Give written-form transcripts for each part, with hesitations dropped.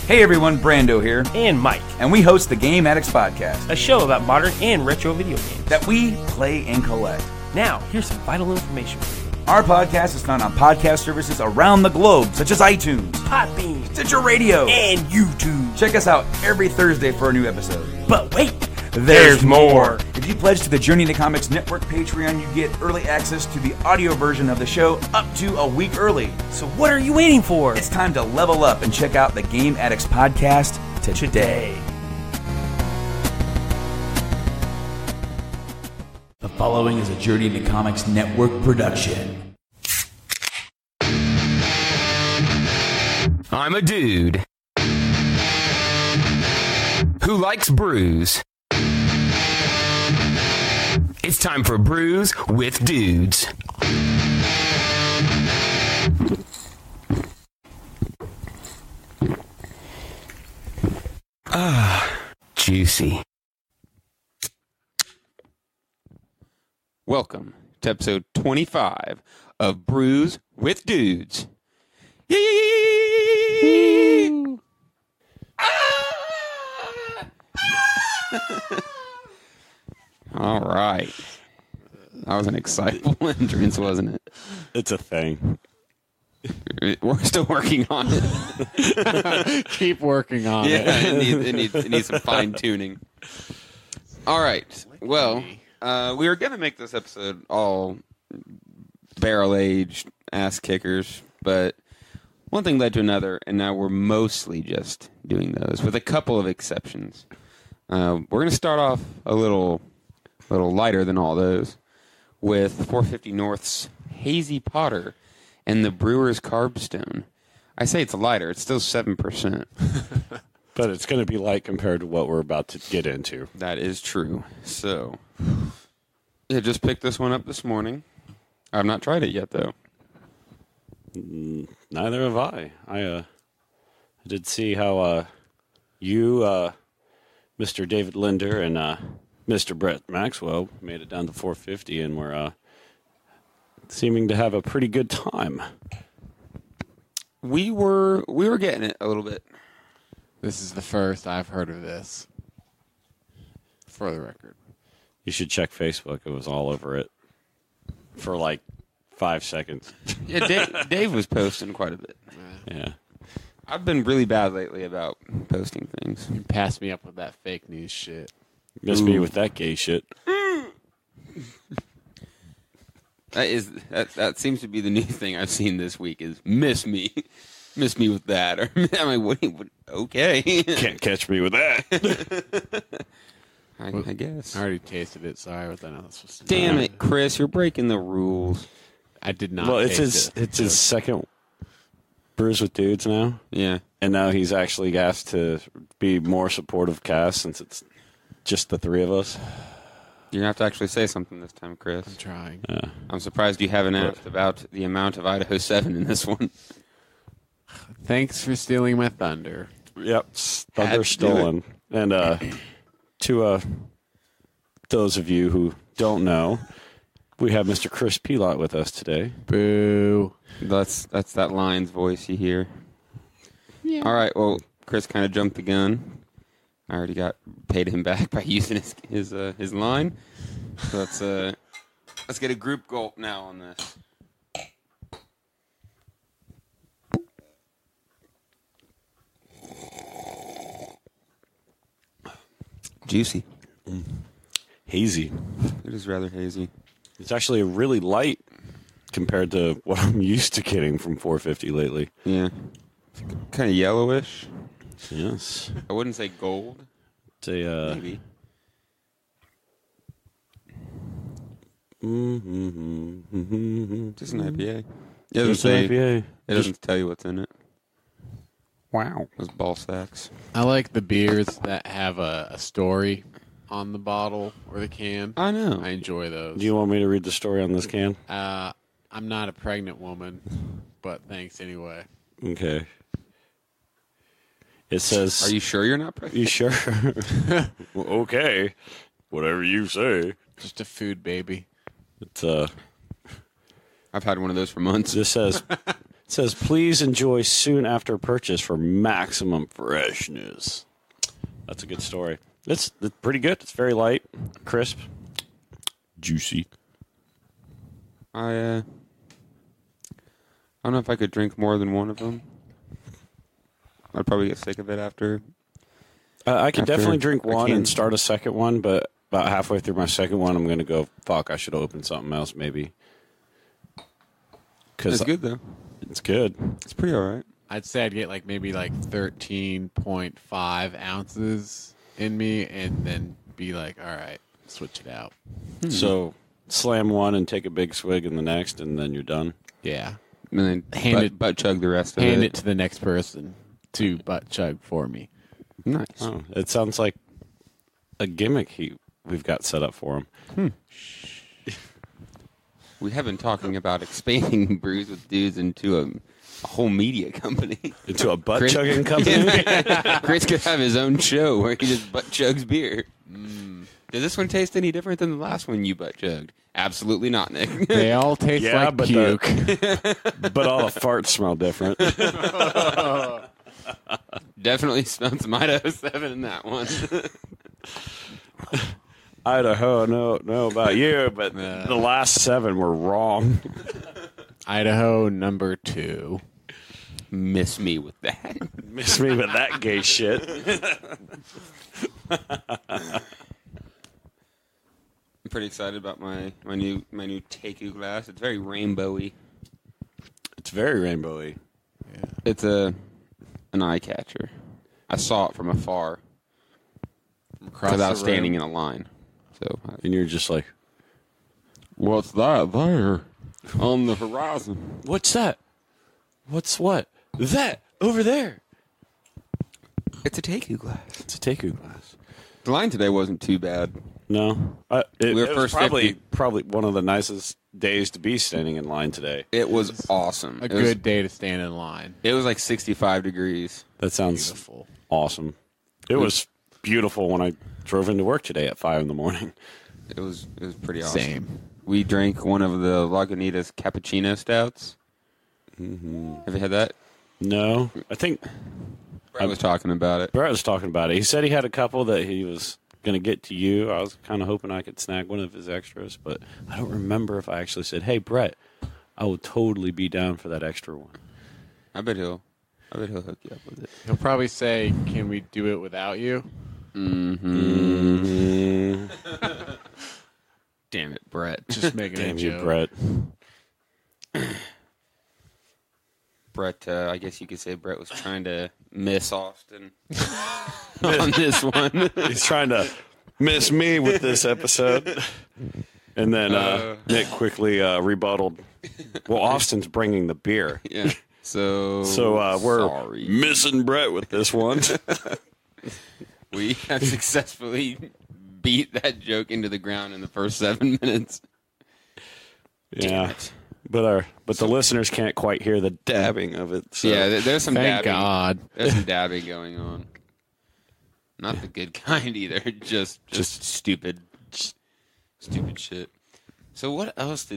Hey everyone, Brando here. And Mike. And we host the Game Addicts Podcast, A show about modern and retro video games that we play and collect. Now, here's some vital information for you. Our podcast is found on podcast services around the globe, such as iTunes, Podbean, Stitcher Radio, and YouTube. Check us out every Thursday for a new episode. But wait, there's more. If you pledge to the Journey to Comics Network Patreon, you get early access to the audio version of the show up to a week early. So what are you waiting for? It's time to level up and check out the Game Addicts Podcast today. The following is a Journey to Comics Network production. I'm a dude who likes brews. It's time for Brews with Dudes. Juicy. Welcome to episode 25 of Brews with Dudes. Yay! All right. That was an excitable entrance, wasn't it? It's a thing. We're still working on it. Keep working on it. It needs some fine tuning. All right. Well, we were going to make this episode all barrel-aged ass kickers, but one thing led to another, and now we're mostly just doing those, with a couple of exceptions. We're going to start off a little lighter than all those, with 450 North's Hazy Potter and the Brewer's Carbstone. I say it's lighter. It's still 7%. But it's going to be light compared to what we're about to get into. That is true. So, yeah, just picked this one up this morning. I've not tried it yet, though. Neither have I. I did see how you, Mr. David Linder, and Mr. Brett Maxwell made it down to 450, and we're seeming to have a pretty good time. We were getting it a little bit. This is the first I've heard of this. For the record. You should check Facebook. It was all over it for like 5 seconds. Yeah, Dave was posting quite a bit. Yeah. I've been really bad lately about posting things. You passed me up with that fake news shit. Miss me with that gay shit. That seems to be the new thing I've seen this week is miss me with that. Or I'm like, what, okay. Can't catch me with that. I guess. I already tasted it. Sorry, what the hell was supposed to Damn it, Chris! You're breaking the rules. I did not. Well, taste it's his second Brews with Dudes now. Yeah, and now he's actually asked to be more supportive of Cass since it's just the three of us. You have to actually say something this time, Chris. I'm trying. I'm surprised you haven't asked about the amount of Idaho 7 in this one. Thanks for stealing my thunder. Yep, thunder stolen. And to those of you who don't know, we have Mr. Chris Pilotte with us today. Boo. That's that Lion's voice you hear. Yeah. All right. Well, Chris kind of jumped the gun. I already paid him back by using his line. So let's get a group gulp now on this. Juicy. Hazy. It is rather hazy. It's actually really light compared to what I'm used to getting from 450 lately. Yeah. It's kind of yellowish. Yes. I wouldn't say gold. It's a, maybe. Just an IPA. It doesn't say. IPA. It doesn't tell you what's in it. Wow. Those ball sacks. I like the beers that have a story on the bottle or the can. I know. I enjoy those. Do you want me to read the story on this can? I'm not a pregnant woman, but thanks anyway. Okay. It says... Are you sure you're not pregnant? You sure? Well, okay. Whatever you say. Just a food baby. It's I've had one of those for months. This says It says, please enjoy soon after purchase for maximum freshness. That's a good story. It's pretty good. It's very light, crisp, juicy. I don't know if I could drink more than one of them. I'd probably get sick of it after. I can After definitely drink I one can- and start a second one, but about halfway through my second one, I'm going to go, fuck, I should have opened something else maybe. It's good, though. It's good. It's pretty all right. I'd say I'd get maybe 13.5 ounces in me, and then be like, all right, switch it out. So slam one and take a big swig in the next, and then you're done. Yeah. And then butt chug the rest of Hand it. it to the next person to butt chug for me. Nice. Oh, it sounds like a gimmick we've got set up for him. We have been talking about expanding Brews with Dudes into a whole media company. Into a butt chugging company. Chris could have his own show where he just butt chugs beer. Does this one taste any different than the last one you butt chugged? Absolutely not, Nick. They all taste like but puke. But all the farts smell different. Definitely smelled some Idaho 7 in that one. Idaho, no about you, but the last 7 were wrong. Idaho number 2. Miss me with that. Miss me with that gay shit. I'm pretty excited about my new Teku glass. It's very rainbowy. It's very rainbowy. It's an eye catcher. I saw it from afar because I was standing in a line. So, And you're just like, what's that there on the horizon? what's that? What's what? That over there. It's a Teku glass. It's a Teku glass. The line today wasn't too bad. No, We were it was first probably 50. one of the nicest days to be standing in line today. It was awesome. A good day to stand in line. It was like 65 degrees. That sounds Beautiful. awesome. It was beautiful when I drove into work today at 5 a.m. It was pretty awesome. Same. We drank one of the Lagunitas cappuccino stouts. Mm-hmm. Have you had that? No, I think I was talking about it. Brett was talking about it. He said he had a couple that he was going to get to you. I was kind of hoping I could snag one of his extras, but I don't remember if I actually said, hey, Brett, I will totally be down for that extra one. I bet he'll hook you up with it. He'll probably say, can we do it without you? Mm-hmm. Damn it, Brett. Just making a Damn you, joke. Brett. Brett, I guess you could say Brett was trying to miss Austin on this one. He's trying to miss me with this episode. And then Nick quickly rebutted, well, Austin's bringing the beer. Yeah. So We're sorry. missing Brett with this one. We have successfully beat that joke into the ground in the first 7 minutes. Yeah. But the listeners can't quite hear the dabbing of it. So. Yeah, there's some Thank dabbing. God. There's some dabbing going on. Not the good kind either. Just stupid shit. So what else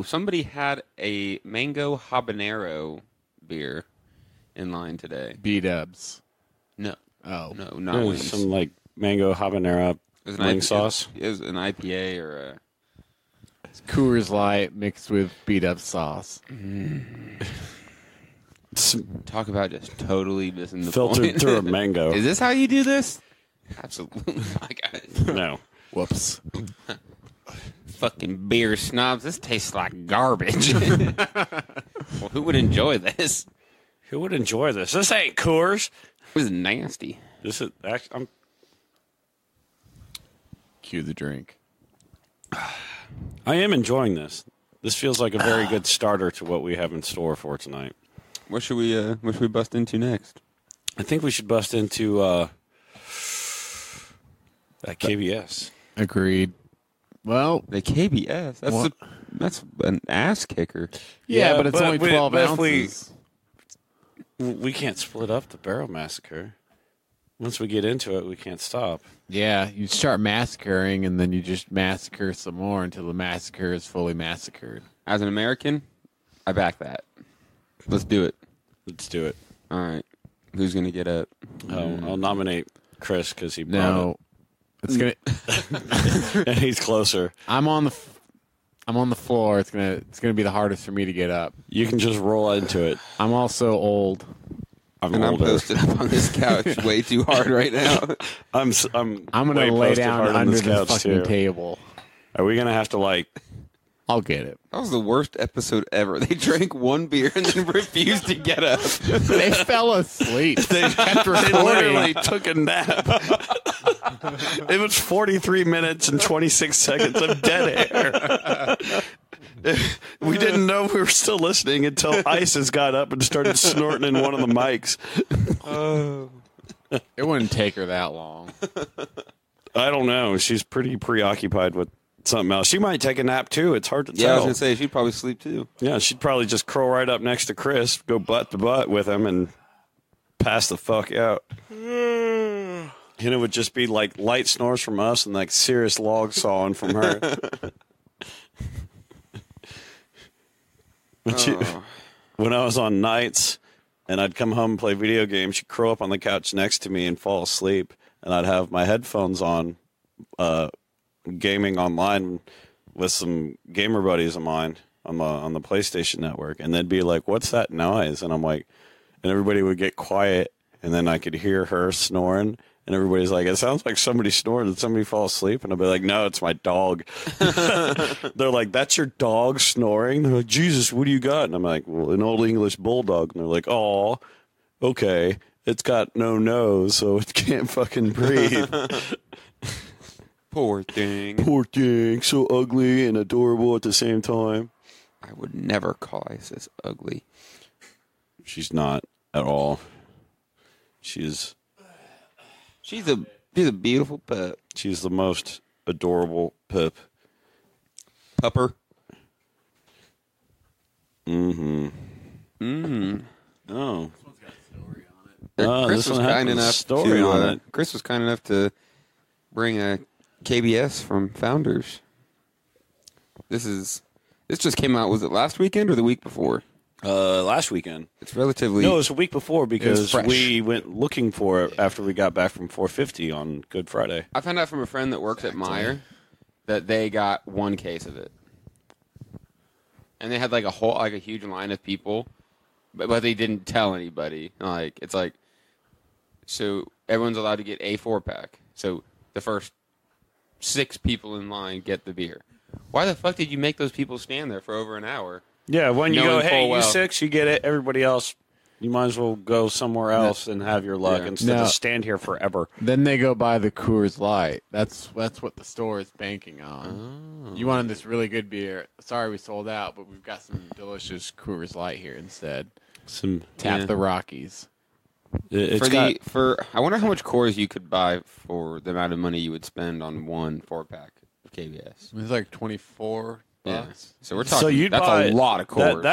somebody had a mango habanero beer in line today. B-dubs. No, Oh. no, not There's wings. some like mango habanero It was an wing IPA, sauce. It was an IPA or a. Coors Light mixed with beat-up sauce. Talk about just totally missing the Filtered point. through a mango. Is this how you do this? Absolutely not, guys. No. Whoops. Fucking beer snobs. This tastes like garbage. Well, who would enjoy this? Who would enjoy this? This ain't Coors. It was nasty. This is actually, Cue the drink. I am enjoying this. This feels like a very good starter to what we have in store for tonight. What should we bust into next? I think we should bust into that KBS. Agreed. Well, The KBS. That's an ass kicker. yeah, but it's only 12 but if ounces. we can't split up the Barrel Massacre. Once we get into it, we can't stop. Yeah, you start massacring, and then you just massacre some more until the massacre is fully massacred. As an American, I back that. Let's do it. Let's do it. All right. Who's going to get up? I'll nominate Chris because he brought No, it's gonna. it. And he's closer. I'm on the floor. It's gonna be the hardest for me to get up. You can just roll into it. I'm also old. And I'm older. posted up on this couch way too hard right now. I'm I'm way gonna lay posted down hard on under this the couch, fucking too. table. Are we gonna have to like? I'll get it. That was the worst episode ever. They drank one beer and then refused to get up. They fell asleep. They literally took a nap. It was 43 minutes and 26 seconds of dead air. We didn't know we were still listening until Isis got up and started snorting in one of the mics. It wouldn't take her that long. I don't know. She's pretty preoccupied with something else. She might take a nap too. It's hard to tell. Yeah, I was going to say, she'd probably sleep too. Yeah, she'd probably just curl right up next to Chris, go butt to butt with him, and pass the fuck out. And it would just be like light snores from us and like serious log sawing from her. When I was on nights and I'd come home and play video games, she'd curl up on the couch next to me and fall asleep, and I'd have my headphones on, gaming online with some gamer buddies of mine on the PlayStation Network, and they'd be like, "What's that noise?" And I'm like, and everybody would get quiet, and then I could hear her snoring, and everybody's like, "It sounds like somebody snoring. Did somebody fall asleep?" And I'd be like, "No, it's my dog." They're like, "That's your dog snoring?" They're like, "Jesus, what do you got?" And I'm like, "Well, an old English bulldog." And they're like, "Oh, okay. It's got no nose, so it can't fucking breathe." Poor thing. Poor thing, so ugly and adorable at the same time. I would never call Isis ugly. She's not at all. She's a beautiful pup. She's the most adorable pup. Pupper. Mm-hmm. Mm-hmm. Oh. Chris was kind enough to Chris was kind enough to bring a KBS from Founders. This just came out. Was it last weekend or the week before? Last weekend. It's relatively. No, it was a week before because fresh. we went looking for it after we got back from 450 on Good Friday. I found out from a friend that works at Meijer that they got one case of it, and they had like a huge line of people, but they didn't tell anybody. Like it's like, so everyone's allowed to get a 4-pack. So the first 6 people in line get the beer. Why the fuck did you make those people stand there for over an hour? Yeah, when you Knowing go, hey, full you well. 6, you get it. Everybody else, you might as well go somewhere else and have your luck Yeah. instead No. of stand here forever. Then they go buy the Coors Light. That's what the store is banking on. You wanted this really good beer. Sorry we sold out, but we've got some delicious Coors Light here instead. Tap the Rockies. I wonder how much Coors you could buy for the amount of money you would spend on one 4-pack of KBS. It's like $24. Yeah. So we're talking. So you'd that's buy a lot of Coors.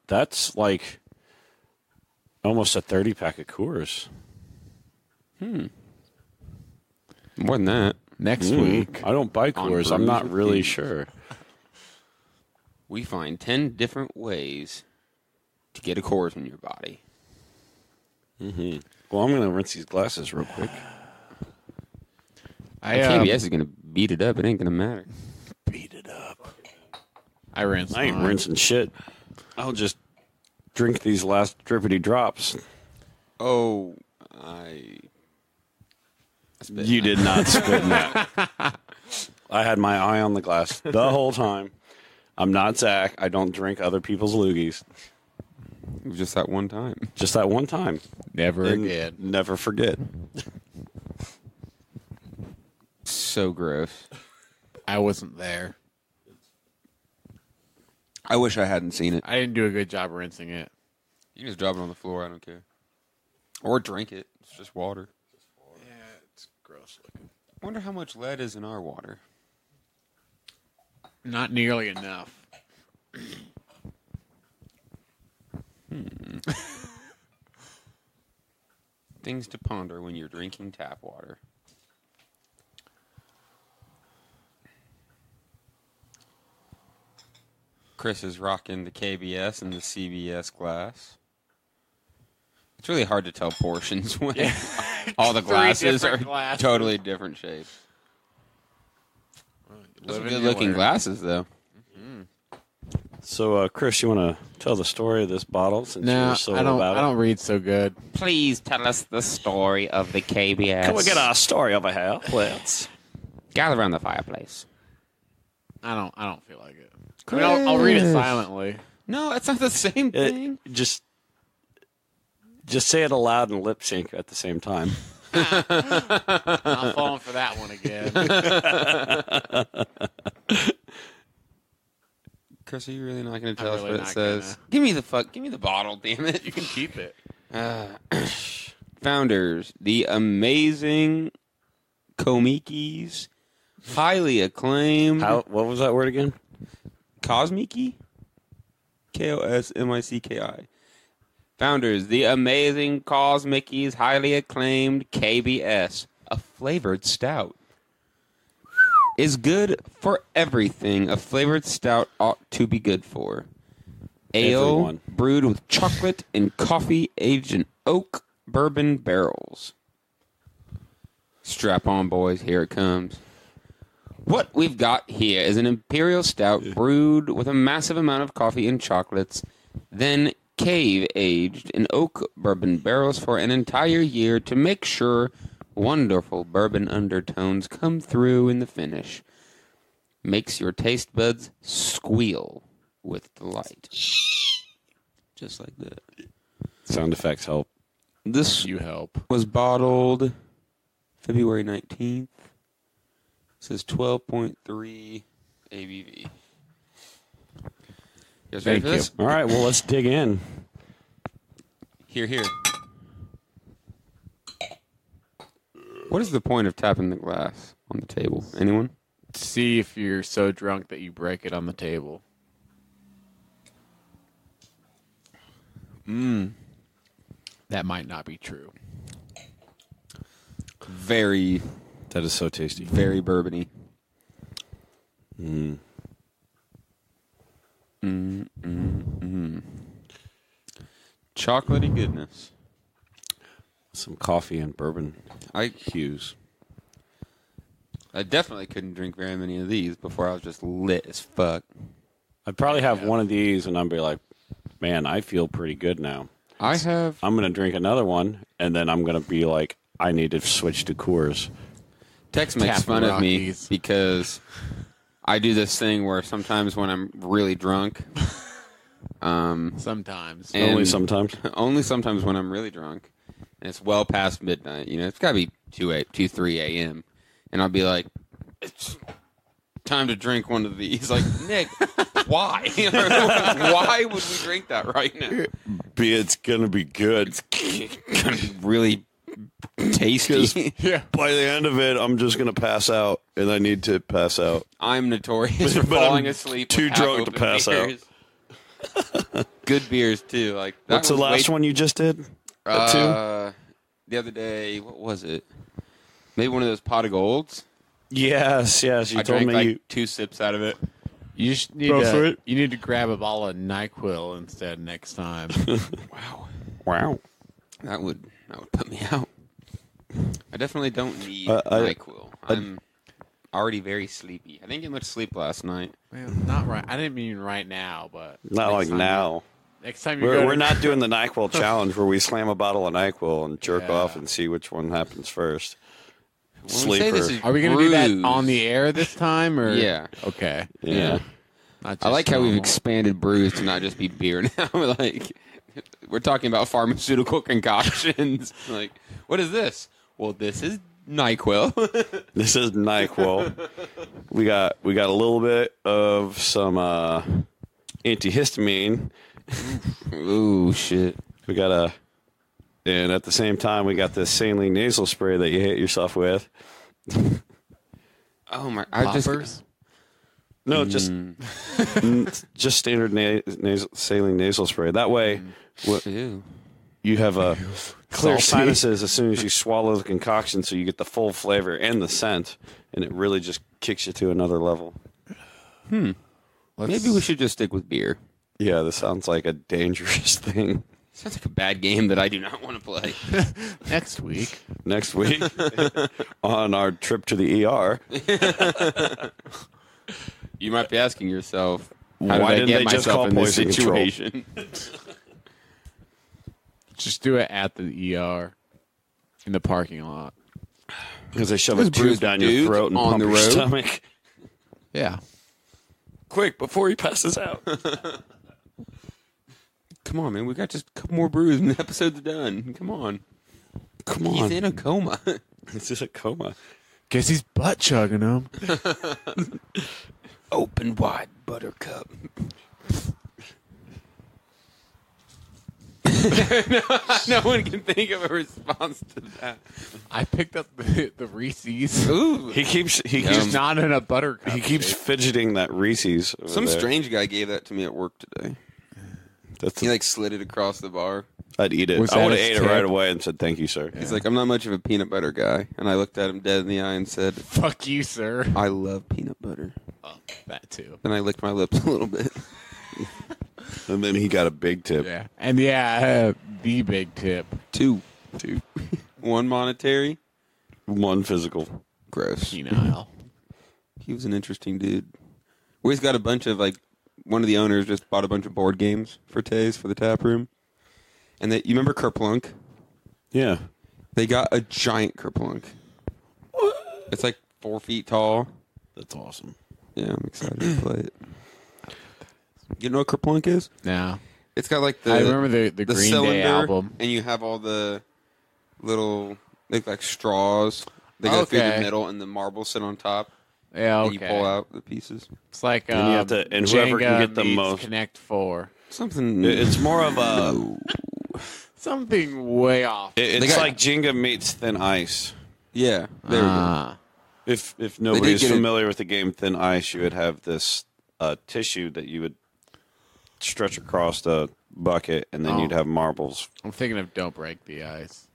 That's like almost a 30-pack of Coors. More than that. Next week. I don't buy On Coors. I'm Brews not With really Dudes. sure. We find 10 different ways to get a Coors in your body. Mm-hmm. Well, I'm going to rinse these glasses real quick. KBS is going to beat it up. It ain't going to matter. Beat it up. I rinsed I ain't mine. rinsing shit. I'll just drink these last drippity drops. Oh, You did not spit in that. I had my eye on the glass the whole time. I'm not Zach. I don't drink other people's loogies. It was just that one time. Just that one time. Never And again. Never forget. So gross. I wasn't there. I wish I hadn't seen it. I didn't do a good job rinsing it. You can just drop it on the floor. I don't care. Or drink it. It's just water. Yeah, it's gross looking. I wonder how much lead is in our water. Not nearly enough. Things to ponder when you're drinking tap water. Chris is rocking the KBS and the CBS glass. It's really hard to tell portions when all the glasses are totally different shapes. Those are good-looking glasses, though. So, Chris, you want to tell the story of this bottle since you're so about it? I don't read so good. Please tell us the story of the KBS. Can we get our story over here, please? Gather around the fireplace. I don't feel like it. I mean, I'll read it silently. No, it's not the same thing. Just say it aloud and lip sync at the same time. I'm falling for that one again. Chris, are you really not going to tell us what it says? Give me the bottle, damn it. You can keep it. Founders, the amazing Komikis, highly acclaimed. What was that word again? Kosmiki? Kosmicki. Founders, the amazing Kosmicki's highly acclaimed KBS, a flavored stout, is good for everything a flavored stout ought to be good for. Ale Everyone. brewed with chocolate and coffee aged in oak bourbon barrels. Strap on, boys, here it comes. What we've got here is an imperial stout brewed with a massive amount of coffee and chocolates, then cave-aged in oak bourbon barrels for an entire year to make sure wonderful bourbon undertones come through in the finish. Makes your taste buds squeal with delight. Just like that. Sound effects help. This You help. was bottled February 19th. It says 12.3 ABV. You guys ready for this? All right, well, let's dig in. Here. What is the point of tapping the glass on the table? Anyone? See if you're so drunk that you break it on the table. That might not be true. Very, That is so tasty. very bourbony. Chocolatey goodness. Some coffee and bourbon hues. I definitely couldn't drink very many of these before I was just lit as fuck. I'd probably have one of these and I'd be like, man, I feel pretty good now. I have... I'm going to drink another one, and then I'm going to be like, I need to switch to Coors. Tex makes Tap fun of me Rockies. because I do this thing where sometimes when I'm really drunk... Sometimes. And Only sometimes. Only sometimes when I'm really drunk. And it's well past midnight. You know, it's got to be 3 a.m. And I'll be like, it's time to drink one of these. Like, Nick, why? Why would we drink that right now? It's going to be good. It's going to be really tasty. Yeah. By the end of it, I'm just going to pass out, and I need to pass out. I'm notorious for But falling I'm asleep. too with drunk to half-open pass out. beers. Good beers, too. Like that What's the was last one you just did? At 2? The other day, what was it? Maybe one of those pot of golds. Yes. You I told drank me like 2 sips out of it. You just need to, you need to grab a bottle of NyQuil instead next time. Wow. That would put me out. I definitely don't need I- NyQuil. I'm already very sleepy. I didn't get much sleep last night. Well, not right. I didn't mean right now, but Not like now. Next time you go We're to- not doing the NyQuil challenge where we slam a bottle of NyQuil and jerk Yeah. off and see which one happens first. When we say Sleeper. this is Are we going to do that brews- on the air this time? Or Yeah. Okay. Yeah. Not I like just how we've normal. expanded brews to not just be beer now. Like, we're talking about pharmaceutical concoctions. Like, what is this? Well, this is NyQuil. This is NyQuil. We got a little bit of some antihistamine. Ooh, shit. We got and at the same time we got this saline nasal spray that you hit yourself with. Oh my! Poppers? No, just standard saline nasal spray. That way, Ew. you have a clear Salty. sinuses as soon as you swallow the concoction, so you get the full flavor and the scent, and it really just kicks you to another level. Maybe we should just stick with beer. Yeah, this sounds like a dangerous thing. Sounds like a bad game that I do not want to play. Next week. Next week, on our trip to the ER. You might be asking yourself, Why how did I didn't get they just myself call in this poison control? situation? Just do it at the ER in the parking lot. Because they shove Those a tube Brews down With your Dudes throat and on pump the your road. stomach. Yeah. Quick, before he passes out. Come on, man. We got just a couple more brews and the episode's done. Come on. Come He's on. in a coma. It's just a coma. Guess he's butt chugging them. Open wide, buttercup. no one can think of a response to that. I picked up the Reese's. Ooh. He keeps He's not in a buttercup. he keeps shape. fidgeting that Reese's. over Some there. strange guy gave that to me at work today. That's He slid it across the bar. I'd eat it. Was I that would have his ate it tip? right away and said thank you, sir. He's like, I'm not much of a peanut butter guy. And I looked at him dead in the eye and said, Fuck you, sir. I love peanut butter. Oh, that too. Then I licked my lips a little bit. And then he got a big tip. Yeah. And the big tip. Two. Two. One monetary. One physical. Gross. Penile. He was an interesting dude. We've got a bunch of, one of the owners just bought a bunch of board games for Taze for the tap room. And you remember Kerplunk? Yeah. They got a giant Kerplunk. It's 4 feet tall. That's awesome. Yeah, I'm excited to play it. You know what Kerplunk is? No. It's got I remember the Green cylinder, Day album. and you have all the little straws. They go through the Okay. middle, and the marbles sit on top. Yeah, okay. And you pull out the pieces. It's like And you have to- and whoever can Jenga get the meets most- Connect 4. Something. It's more of a. Something way off. It's got- like Jenga meets Thin Ice. Yeah, there we go. Ah. If nobody's get it- familiar with the game Thin Ice, you would have this tissue that you would stretch across the bucket, and then Oh. you'd have marbles I'm thinking of Don't Break the Ice.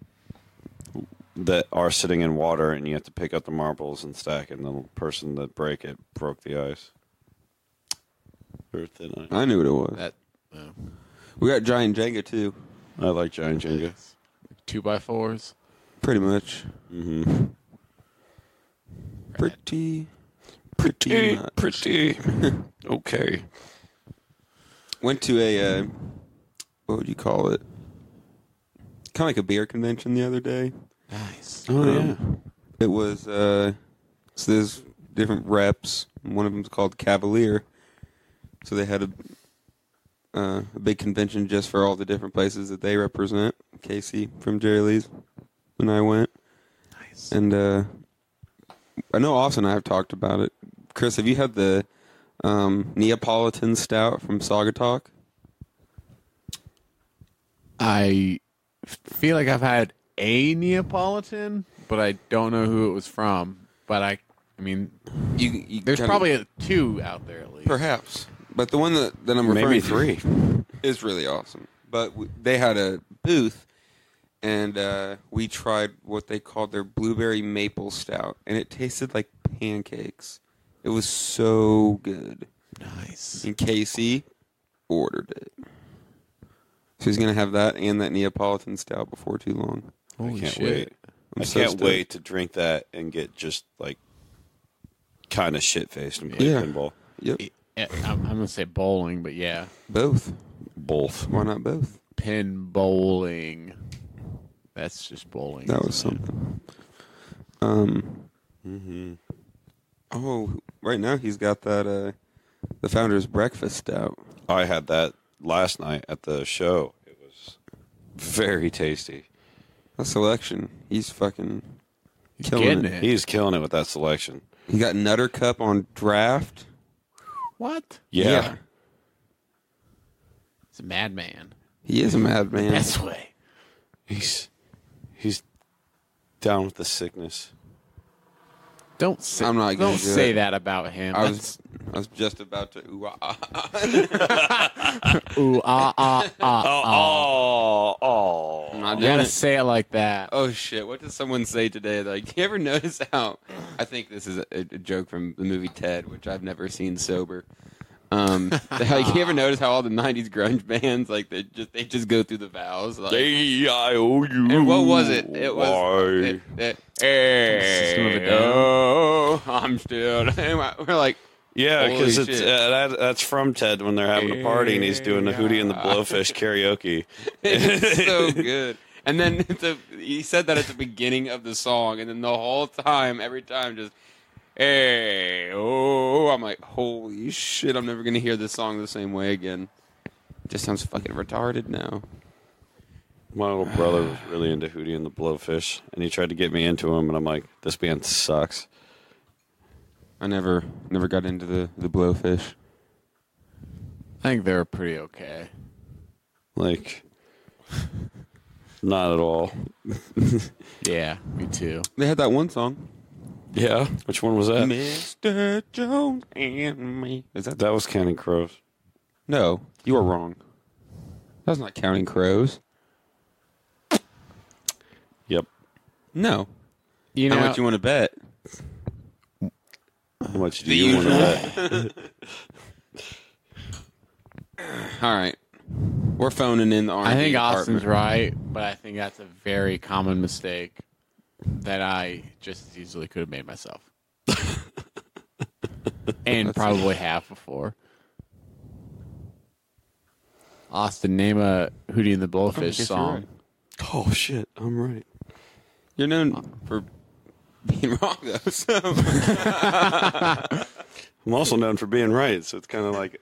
that are sitting in water, and you have to pick up the marbles and stack it, and the person that broke the ice. Or Thin Ice. I knew what it was. That oh. We got Giant Jenga, too. I like Giant Jenga. 2x4s. Pretty much. Mm-hmm. Pretty much. Pretty. Okay. Went to a, what would you call it? Kind of like a beer convention the other day. Nice. Oh, yeah. It was, so there's different reps. One of them's called Cavalier. So they had a big convention just for all the different places that they represent. Casey from Jerry Lee's when I went. Nice. And I know Austin and I have talked about it. Chris, have you had the Neapolitan Stout from Saugatuck? I feel like I've had a Neapolitan, but I don't know who it was from. But I mean, You there's kinda- probably two out there at least. perhaps, but the one that I'm referring Maybe to 3. is really awesome. But they had a booth, and we tried what they called their blueberry maple stout, and it tasted like pancakes. It was so good. Nice. And Casey ordered it. So he's going to have that and that Neapolitan stout before too long. Holy I can't shit. wait. I'm I so can't stoked. wait to drink that and get just kind of shit faced and play Yeah. pinball. Yep. Yeah, I'm gonna say bowling, but yeah, Both. Both. Why not both? pin bowling. That's just bowling. That was isn't it? something. Mm-hmm. Oh, right now he's got that the Founder's Breakfast Stout. I had that last night at the show. It was very tasty. That selection. He's fucking He's killing getting it. it. He's killing it with that selection. He got Nutter Cup on draft. What? Yeah. It's a madman. He is a madman. Best way. He's down with the sickness. Don't say. I'm not gonna Don't do say it. that about him. I was just about to ooh, ah, ah. Ooh ah ah ah. Oh. I'm not You doing gotta it. say it like that. Oh shit! What did someone say today? Like, do you ever notice how? I think this is a joke from the movie Ted, which I've never seen sober. Like, you ever notice how all the '90s grunge bands, like, they just go through the vowels? Like, A-I-O-U. and what was it? It was System of a Down. oh, I'm still. We're like, Yeah, because holy it's shit. that's from Ted when they're having a party and he's doing the Hootie and the Blowfish karaoke. It's so good. And then he said that at the beginning of the song, and then the whole time, every time, just, hey, oh, I'm like, holy shit, I'm never going to hear this song the same way again. It just sounds fucking retarded now. My little brother was really into Hootie and the Blowfish, and he tried to get me into him, and I'm like, this band sucks. I never got into the Blowfish. I think they're pretty okay. Like, not at all. Yeah, me too. They had that one song. Yeah? Which one was that? Mr. Jones and me. Is that? That was Counting Crows. No, you were wrong. That was not Counting Crows. Yep. No. You know, How much you want to bet? How much do you want to bet? All right. We're phoning in the R&D I think department. Austin's right, but I think that's a very common mistake that I just as easily could have made myself. And probably have before. Austin, name a Hootie and the Blowfish you're song. right. Oh, shit. I'm right. You're known for being wrong, though. So. I'm also known for being right, so it's kind of like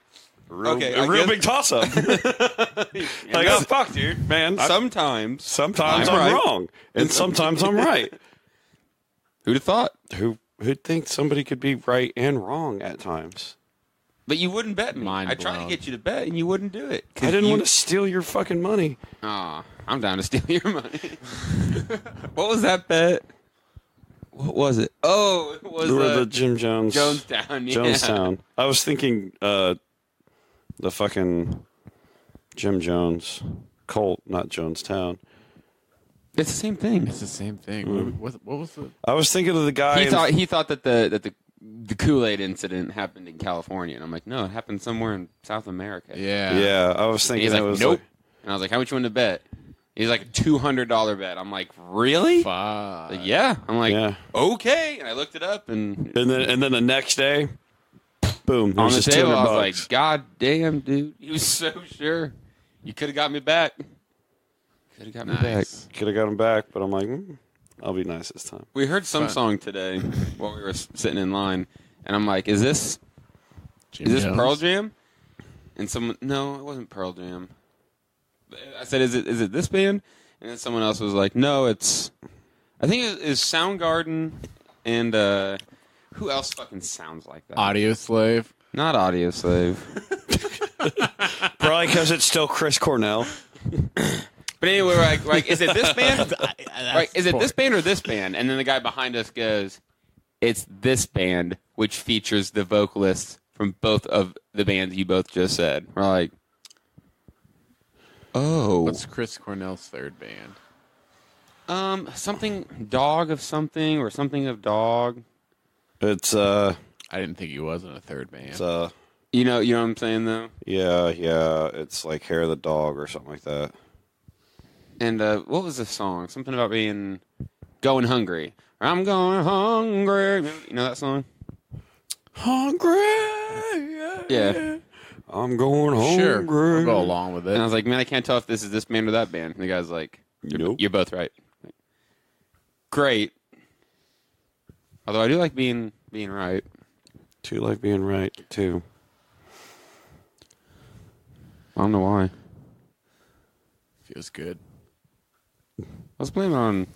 a real big toss-up. Like, oh, fuck, dude. Man, sometimes I'm I'm right. wrong, and sometimes I'm right. Who'd have thought? Who'd think somebody could be right and wrong at times? But you wouldn't bet me. Mind I tried to blown. get you to bet, and you wouldn't do it. I didn't want to steal your fucking money. Aw, I'm down to steal your money. What was that bet? What was it? Oh, it was The Jim Jones. Jonestown. Yeah. Jonestown. I was thinking the fucking Jim Jones cult, not Jonestown. It's the same thing. It's the same thing. What was the... I was thinking of the guy. He thought that the Kool-Aid incident happened in California, and I'm like, no, it happened somewhere in South America. Yeah. Yeah, I was And thinking he's it like, was nope. And I was like, how much you want to bet? He's like, a $200 bet. I'm like, really? Fuck. Like, yeah. I'm like, Yeah. okay. And I looked it up, and and then the next day, boom, on there's the just table, $200. I was like, God damn, dude. He was so sure. You could have got me back. Could have got me back. Nice. Could have got him back, but I'm like, I'll be nice this time. We heard some Fun. song today while we were sitting in line, and I'm like, is this Jim Is this Jones? Pearl Jam? And someone, no, it wasn't Pearl Jam. I said, is it this band? And then someone else was like, no, it's, I think it's Soundgarden and, who else fucking sounds like that? Audio Slave. Not Audio Slave. Probably because it's still Chris Cornell. But anyway, like, is it this band? Right, is it this band or this band? And then the guy behind us goes, it's this band, which features the vocalists from both of the bands you both just said. We're like, oh. What's Chris Cornell's third band? Something, Dog of something, or something of Dog. It's I didn't think he was in a third band. it's You know what I'm saying, though? yeah, it's like Hair of the Dog or something like that. And what was the song? Something about being going hungry. I'm going hungry. You know that song? Hungry. Yeah. I'm going hungry. Sure, I'll go along with And I it. was like, man, I can't tell if this is this band or that band. And the guy's like, Nope. you're both right. Like, great. Although I do like being right. Too like being right, too. I don't know why. Feels good. Let's blame it on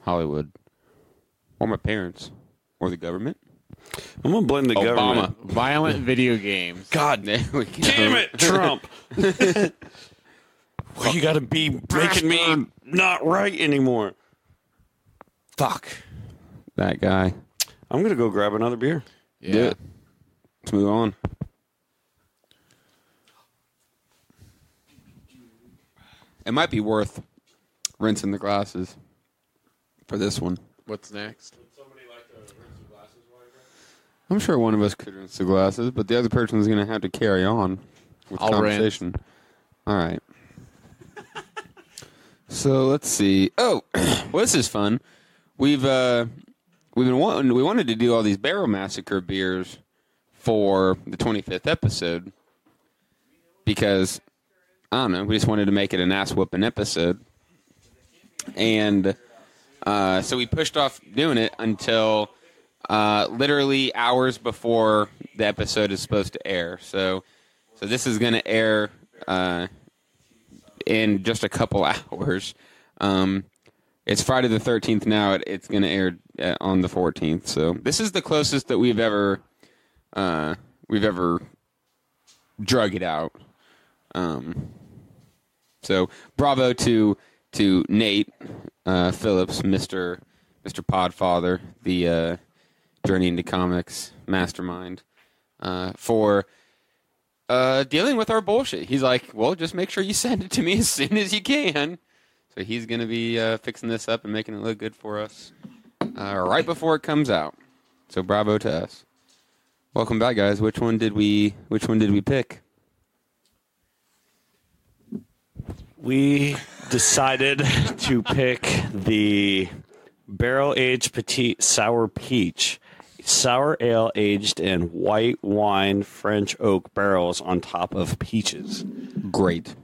Hollywood. Or my parents. Or the government. I'm going to blame the Obama. government. Violent video games. God There we go. damn it, Trump. Well, you got to be making me not right anymore. Fuck. That guy. I'm going to go grab another beer. Yeah. Do it. Let's move on. It might be worth rinsing the glasses for this one. What's next? I'm sure one of us could rinse the glasses, but the other person's going to have to carry on with I'll conversation. All right. So let's see. Oh, well, this is fun. We wanted to do all these Barrel Massacre beers for the 25th episode because I don't know. We just wanted to make it an ass whooping episode, and so we pushed off doing it until literally hours before the episode is supposed to air. So this is going to air in just a couple hours. It's Friday the 13th now. It's going to air on the 14th. So this is the closest that we've ever drug it out. So bravo to Nate Phillips, Mr. Podfather, the Journey into Comics mastermind, for dealing with our bullshit. He's like, well, just make sure you send it to me as soon as you can. So he's going to be fixing this up and making it look good for us right before it comes out. So bravo to us. Welcome back, guys. Which one did we pick? We decided to pick the barrel-aged petite sour peach. Sour ale aged in white wine French oak barrels on top of peaches. Great.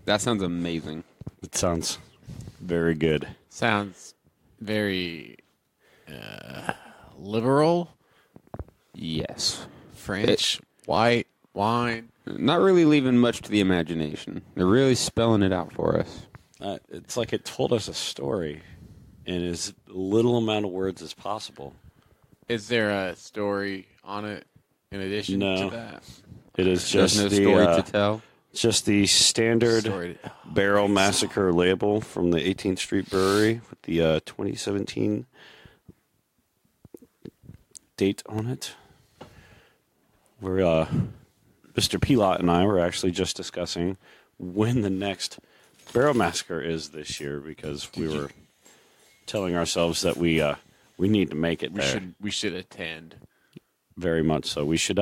That sounds amazing. It sounds very good. Sounds very liberal. Yes. French, white, wine. Not really leaving much to the imagination. They're really spelling it out for us. It's like it told us a story in as little amount of words as possible. Is there a story on it in addition to that? It is There's just no the story to tell. just the standard Story. Barrel Massacre label from the 18th Street Brewery with the 2017 date on it. Where Mr. Pilotte and I were actually just discussing when the next Barrel Massacre is this year because we were telling ourselves that we need to make it there. We should attend. Very much so. We should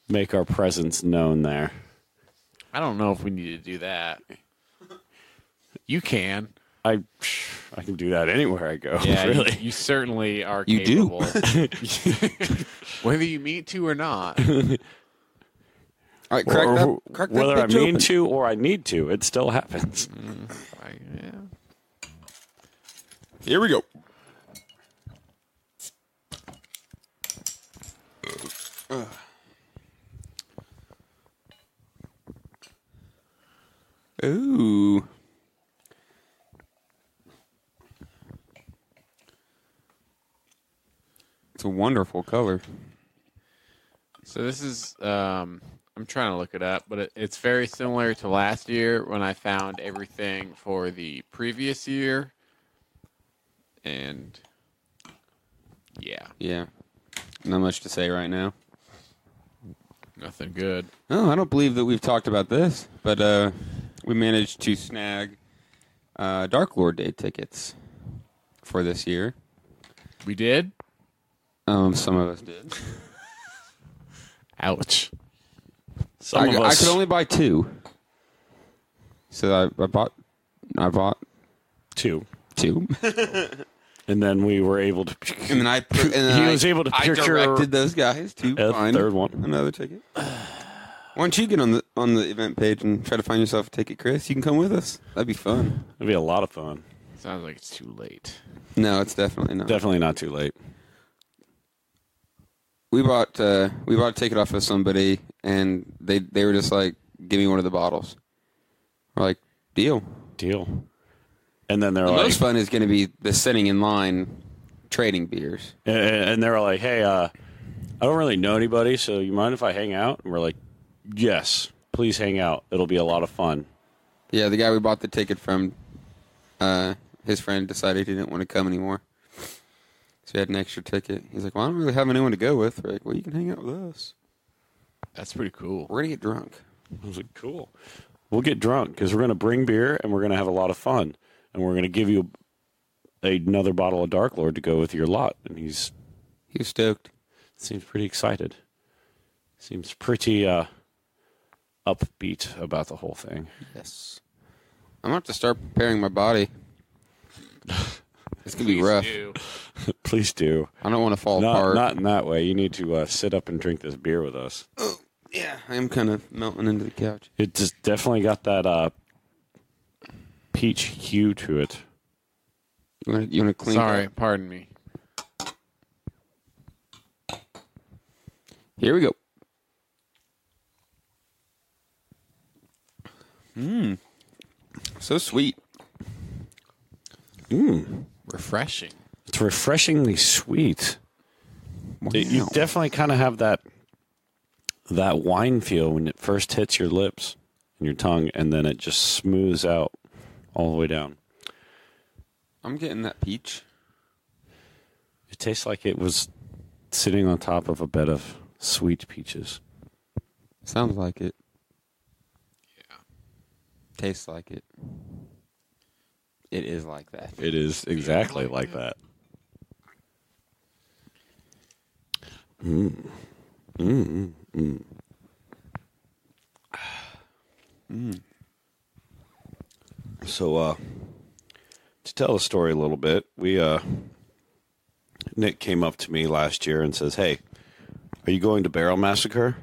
make our presence known there. I don't know if we need to do that. You can. I can do that anywhere I go. Yeah, really. you certainly are You do. capable. Whether you mean to or not. All right, crack that whether I bitch mean open. to or I need to, it still happens. Yeah. Here we go. Ooh. It's a wonderful color. So this is, I'm trying to look it up, but it's very similar to last year when I found everything for the previous year. And, yeah, Yeah. Not much to say right now. nothing good. Oh, I don't believe that we've talked about this, but we managed to snag Dark Lord Day tickets for this year. We did? Some of us did. Ouch. Some of I us could only buy two, so I bought two. two, And then we were able to. and then He was able to I procure directed those guys to a find third one. another ticket. Why don't you get on the event page and try to find yourself a ticket, Chris? You can come with us. That'd be fun. It'd be a lot of fun. Sounds like it's too late. No, it's definitely not. Definitely not too late. We bought a ticket off of somebody, and they were just like, "Give me one of the bottles." We're like, "Deal." And then they're The like, most fun is going to be the sitting in line, trading beers. and they're like, hey, I don't really know anybody, so you mind if I hang out? And we're like, yes, please hang out. It'll be a lot of fun. Yeah, the guy we bought the ticket from, his friend decided he didn't want to come anymore. So he had an extra ticket. He's like, well, I don't really have anyone to go with. We're like, well, you can hang out with us. That's pretty cool. We're going to get drunk. I was like, cool. We'll get drunk because we're going to bring beer and we're going to have a lot of fun. And we're going to give you another bottle of Dark Lord to go with your lot. And he He was stoked. Seems pretty excited. Seems pretty upbeat about the whole thing. Yes. I'm going to have to start preparing my body. It's going to be rough. Please do. I don't want to fall apart. Not in that way. You need to sit up and drink this beer with us. Oh, yeah. I am kind of melting into the couch. It just definitely got that peach hue to it. You want to clean Sorry, up? pardon me. Here we go. So sweet. Refreshing. It's refreshingly sweet. Wow. You definitely kind of have that wine feel when it first hits your lips and your tongue, and then it just smooths out all the way down. I'm getting that peach. It tastes like it was sitting on top of a bed of sweet peaches. Sounds like it. Yeah. Tastes like it. It is like that. It is exactly like that. So, to tell the story a little bit, Nick came up to me last year and says, "Hey, are you going to Barrel Massacre?"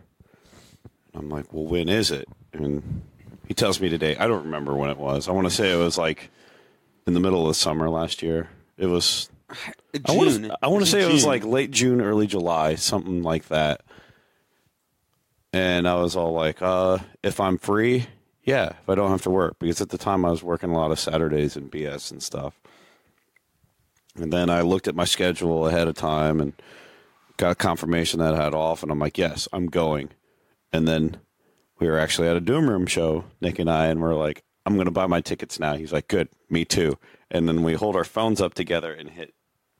I'm like, "Well, when is it?" And he tells me today. I don't remember when it was. I want to say it was like in the middle of the summer last year. It was June. I want to say it was like late June, early July, something like that. And I was all like, if I'm free, yeah, if I don't have to work. Because at the time I was working a lot of Saturdays and BS and stuff. And then I looked at my schedule ahead of time and got confirmation that I had off. And I'm like, yes, I'm going. And then we were actually at a Doom Room show, Nick and I, and we're like, I'm going to buy my tickets now. He's like, good, me too. And then we hold our phones up together and hit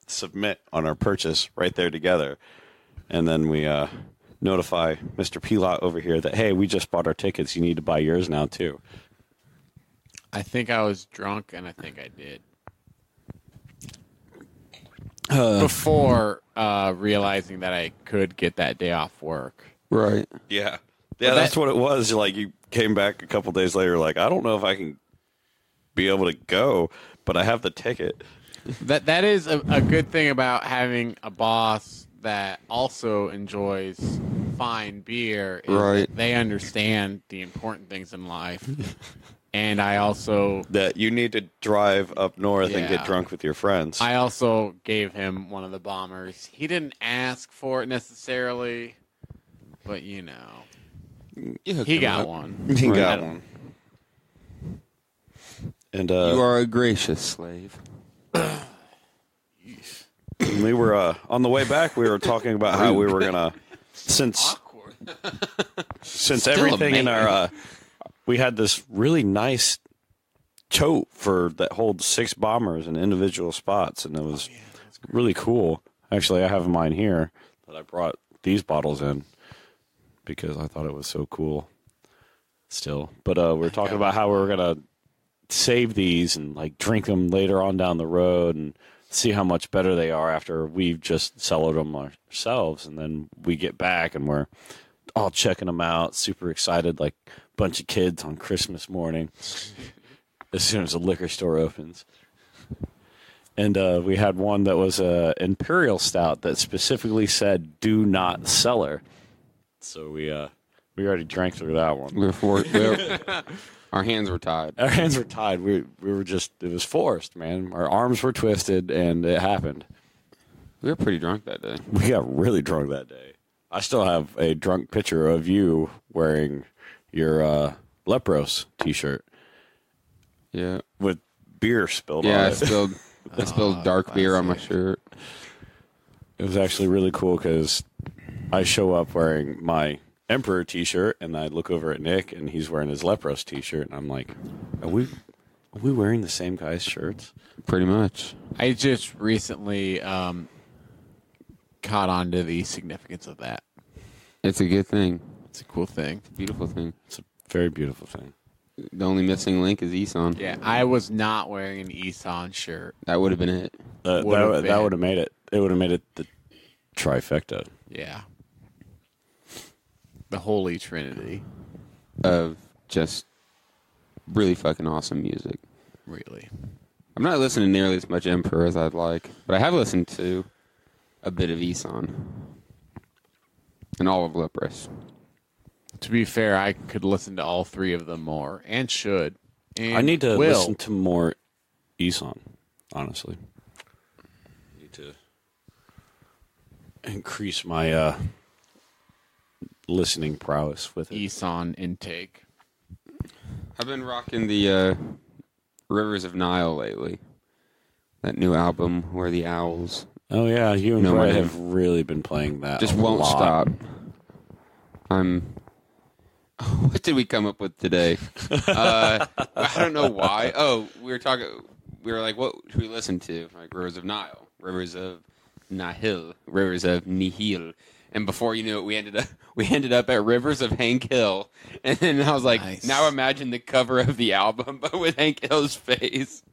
submit on our purchase right there together. And then we notify Mr. Pilotte over here that, hey, we just bought our tickets. You need to buy yours now too. I think I was drunk, and I think I did. Before realizing that I could get that day off work. Right. Yeah. Yeah, that's what it was. Like, you came back a couple days later, like, I don't know if I can be able to go, but I have the ticket. That is a good thing about having a boss that also enjoys fine beer. Is right. That they understand the important things in life. And I also... That you need to drive up north and get drunk with your friends. I also gave him one of the bombers. He didn't ask for it necessarily, but you know... He got one. He got one. And you are a gracious slave. We were on the way back. We were talking about how we were gonna, since everything in our, we had this really nice tote for that holds 6 bombers in individual spots, and it was really cool. Actually, I have mine here that I brought these bottles in because I thought it was so cool. Still, but we were talking about how we were gonna save these and like drink them later on down the road and see how much better they are after we've just cellared them ourselves. And then we get back and we're all checking them out, super excited, like a bunch of kids on Christmas morning as soon as the liquor store opens. And we had one that was an Imperial Stout that specifically said, "Do not cellar." So we already drank through that one. Our hands were tied. Our hands were tied. We were just, it was forced, man. Our arms were twisted, and it happened. We were pretty drunk that day. We got really drunk that day. I still have a drunk picture of you wearing your Lepros t-shirt. Yeah. With beer spilled on it. I spilled dark beer on my shirt. It was actually really cool because I show up wearing my Emperor t-shirt, and I look over at Nick, and he's wearing his Lepros t-shirt, and I'm like, are we wearing the same guy's shirts? Pretty much. I just recently caught on to the significance of that. It's a good thing. It's a cool thing. It's a beautiful thing. It's a very beautiful thing. The only missing link is Eson. Yeah, I was not wearing an Eson shirt. That would have been it. That would have made it. It would have made it the trifecta. Yeah. The Holy Trinity. of just really fucking awesome music. Really. I'm not listening nearly as much Emperor as I'd like, but I have listened to a bit of Isan and all of Leprous. To be fair, I could listen to all three of them more, and should. And I need to will. listen to more Isan, honestly. I need to increase my listening prowess with it. Isan intake. I've been rocking the Rivers of Nile lately. That new album where the owls Oh, yeah, you and No, Brett my have really been playing that just a won't lot. stop. What did we come up with today? I don't know why. Oh, we were like, what should we listen to? Like Rivers of Nile, Rivers of Nihil, Rivers of Nihil. And before you knew it, we ended up at Rivers of Hank Hill. And then I was like, Nice. now imagine the cover of the album, but with Hank Hill's face.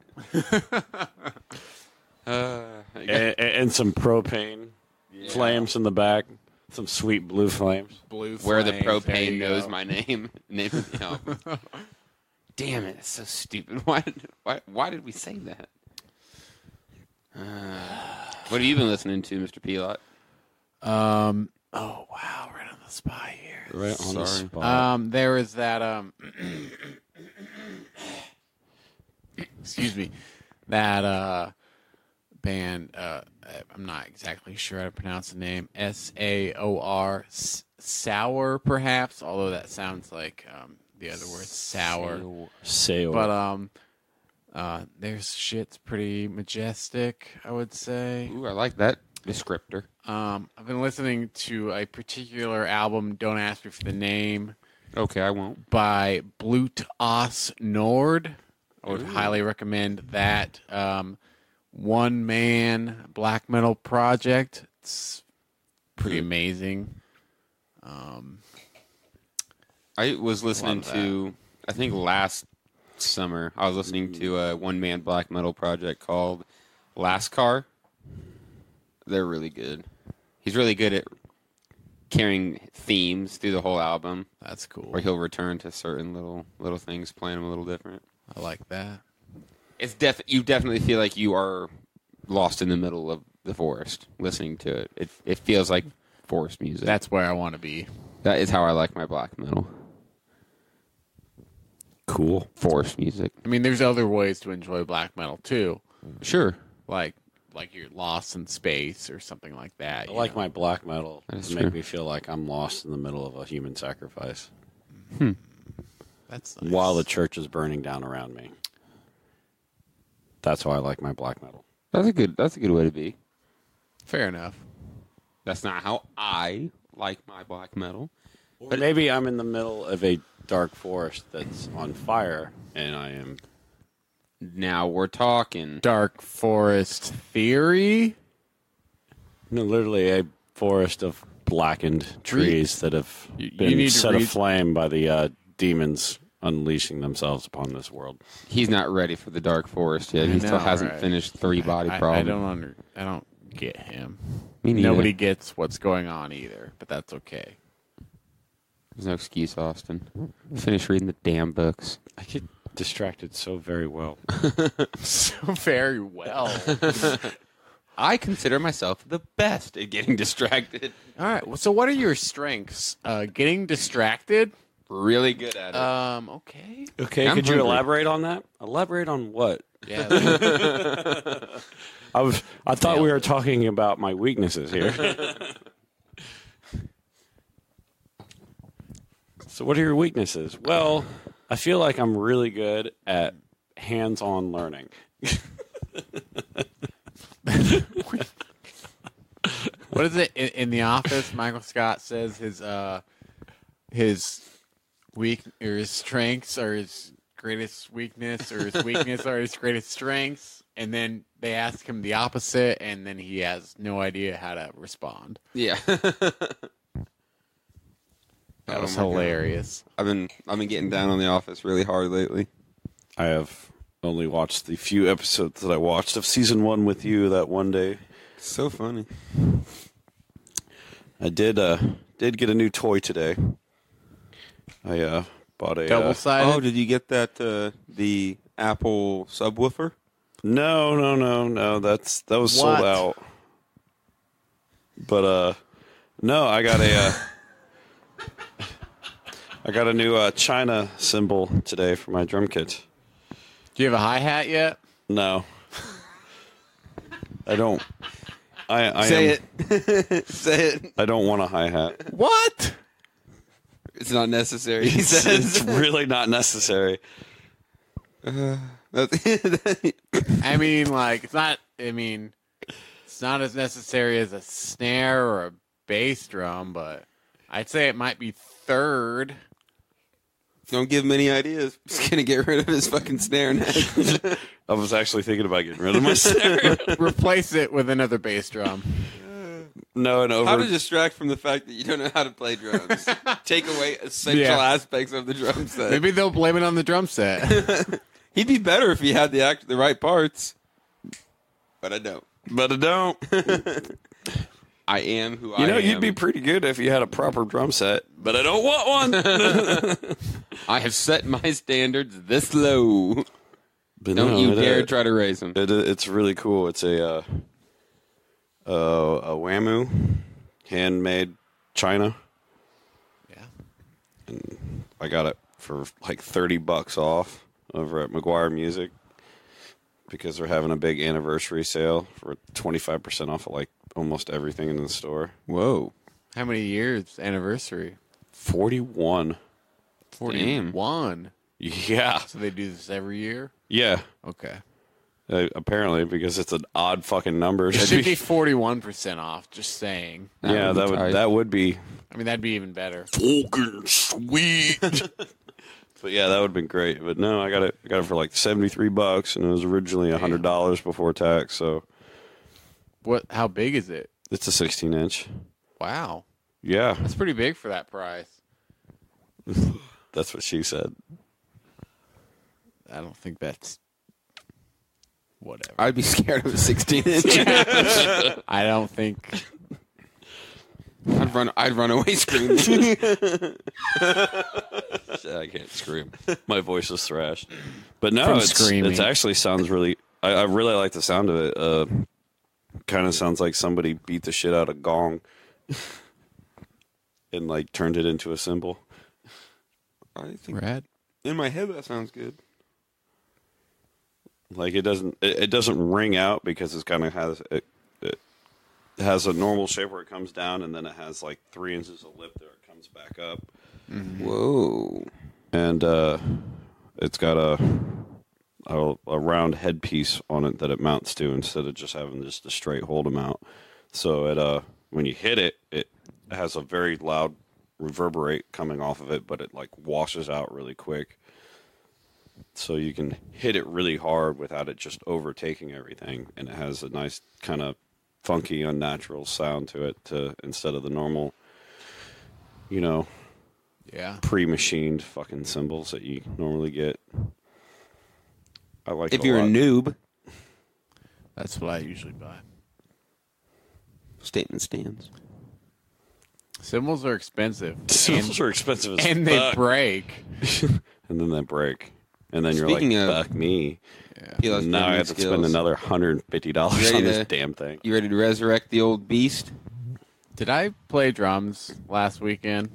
And some propane flames in the back. Some sweet blue flames. Blue Where the Flames, there propane you knows go. my name. Name of the album. Damn it, it's so stupid. Why did we say that? What have you been listening to, Mr. Pilotte? Oh wow, right on the spot here. Right on the Sorry. spot. There was that excuse me, that band. I'm not exactly sure how to pronounce the name. SAOR, sour perhaps. Although that sounds like the other word, sour. Sail. But their shit's pretty majestic, I would say. Ooh, I like that descriptor. I've been listening to a particular album. Don't ask me for the name. Okay, I won't. By Blut Os Nord. I would highly recommend that. One man black metal project. It's pretty amazing. I was listening Love to, I think last summer, I was listening to a one-man black metal project called Lascar. They're really good. He's really good at carrying themes through the whole album, That's cool. where he'll return to certain little things, playing them a little different. I like that. It's you definitely feel like you are lost in the middle of the forest listening to it. It feels like forest music. That's where I want to be. That is how I like my black metal. Cool. Forest music. I mean, there's other ways to enjoy black metal too, Sure. like you're lost in space or something like that. I you like know? my black metal That is to make true. me feel like I'm lost in the middle of a human sacrifice That's nice. while the church is burning down around me. That's why I like my black metal. That's a good way to be. Fair enough. That's not how I like my black metal. But maybe I'm in the middle of a dark forest that's on fire, and I am. Now we're talking. Dark Forest Theory. No, literally a forest of blackened trees that have you been need to set read- aflame by the demons unleashing themselves upon this world. He's not ready for the dark forest yet. I He still know, hasn't right? finished Three Body I Problem. I don't get him. Me neither. Nobody gets what's going on either, but that's okay. There's no excuse, Austin. Finish reading the damn books. I get distracted so very well. So very well. I consider myself the best at getting distracted. All right. Well, so what are your strengths? Getting distracted. Really good at it. Okay. Okay, I'm could you hungry. elaborate on that? Elaborate on what? Yeah. I thought we were talking about my weaknesses here. So what are your weaknesses? Well, I feel like I'm really good at hands-on learning. What is it in The Office? Michael Scott says his weak or his strengths are his greatest weakness, or his weakness are his greatest strengths, and then they ask him the opposite, and then he has no idea how to respond. Yeah. That was my God. hilarious. I've been getting down on The Office really hard lately. I have only watched the few episodes that I watched of season 1 with you that one day. So funny. I did get a new toy today. I bought a Double-sided? Oh, did you get that the Apple subwoofer? No. That was sold out. But no, I got a new China cymbal today for my drum kit. Do you have a hi-hat yet? No, I don't. I Say am, it. Say it. I don't want a hi-hat. What? It's not necessary. He It's says. really not necessary. I mean, like, it's not as necessary as a snare or a bass drum, but I'd say it might be third. Don't give him any ideas. He's gonna get rid of his fucking snare next. I was actually thinking about getting rid of my snare. Replace it with another bass drum. No, and How to distract from the fact that you don't know how to play drums? Take away essential aspects of the drum set. Maybe they'll blame it on the drum set. He'd be better if he had the right parts. But I don't. I am who I am. You know, you'd be pretty good if you had a proper drum set, but I don't want one. I have set my standards this low. But Don't no, you dare try to raise them. It's really cool. It's a Whammoo, handmade China. Yeah. And I got it for like $30 off over at McGuire Music because they're having a big anniversary sale for 25% off of like almost everything in the store. Whoa. How many years anniversary? 41. 41. Yeah. So they do this every year? Yeah. Okay. Apparently, because it's an odd fucking number. It should be 41% off, just saying. Yeah, that would be I mean, that'd be even better. fucking sweet. But yeah, that would have been great. But no, I got it for like $73, and it was originally $100 before tax. So How big is it? it's a 16-inch. Wow. Yeah, That's pretty big for that price. that's what she said. I don't think that's... Whatever. I'd be scared of a 16-inch. I don't think... I'd run away screaming. I can't scream. My voice is thrashed. But no, screaming. it actually sounds really... I really like the sound of it. Kind of sounds like somebody beat the shit out of gong and like turned it into a cymbal. I think Rad. in my head that sounds good. Like it doesn't ring out because it kind of has it has a normal shape where it comes down, and then it has like 3 inches of lip there. It comes back up. Mm-hmm. Whoa! And it's got a round headpiece on it that it mounts to instead of just having just a straight hold mount. So it when you hit it, it has a very loud reverberate coming off of it, but it like washes out really quick. So you can hit it really hard without it just overtaking everything, and it has a nice kind of funky, unnatural sound to it instead of the normal, Yeah. pre-machined fucking cymbals that you normally get. I like it If you're a noob, That's what I usually buy. statement stands. Cymbals are expensive. Cymbals are expensive as and they fuck. break. And then they break. And then Speaking you're like, of- fuck me. Pilotte Now I have to skills. spend another $150 Ready on this to- damn thing. You ready to resurrect the old beast? Did I play drums last weekend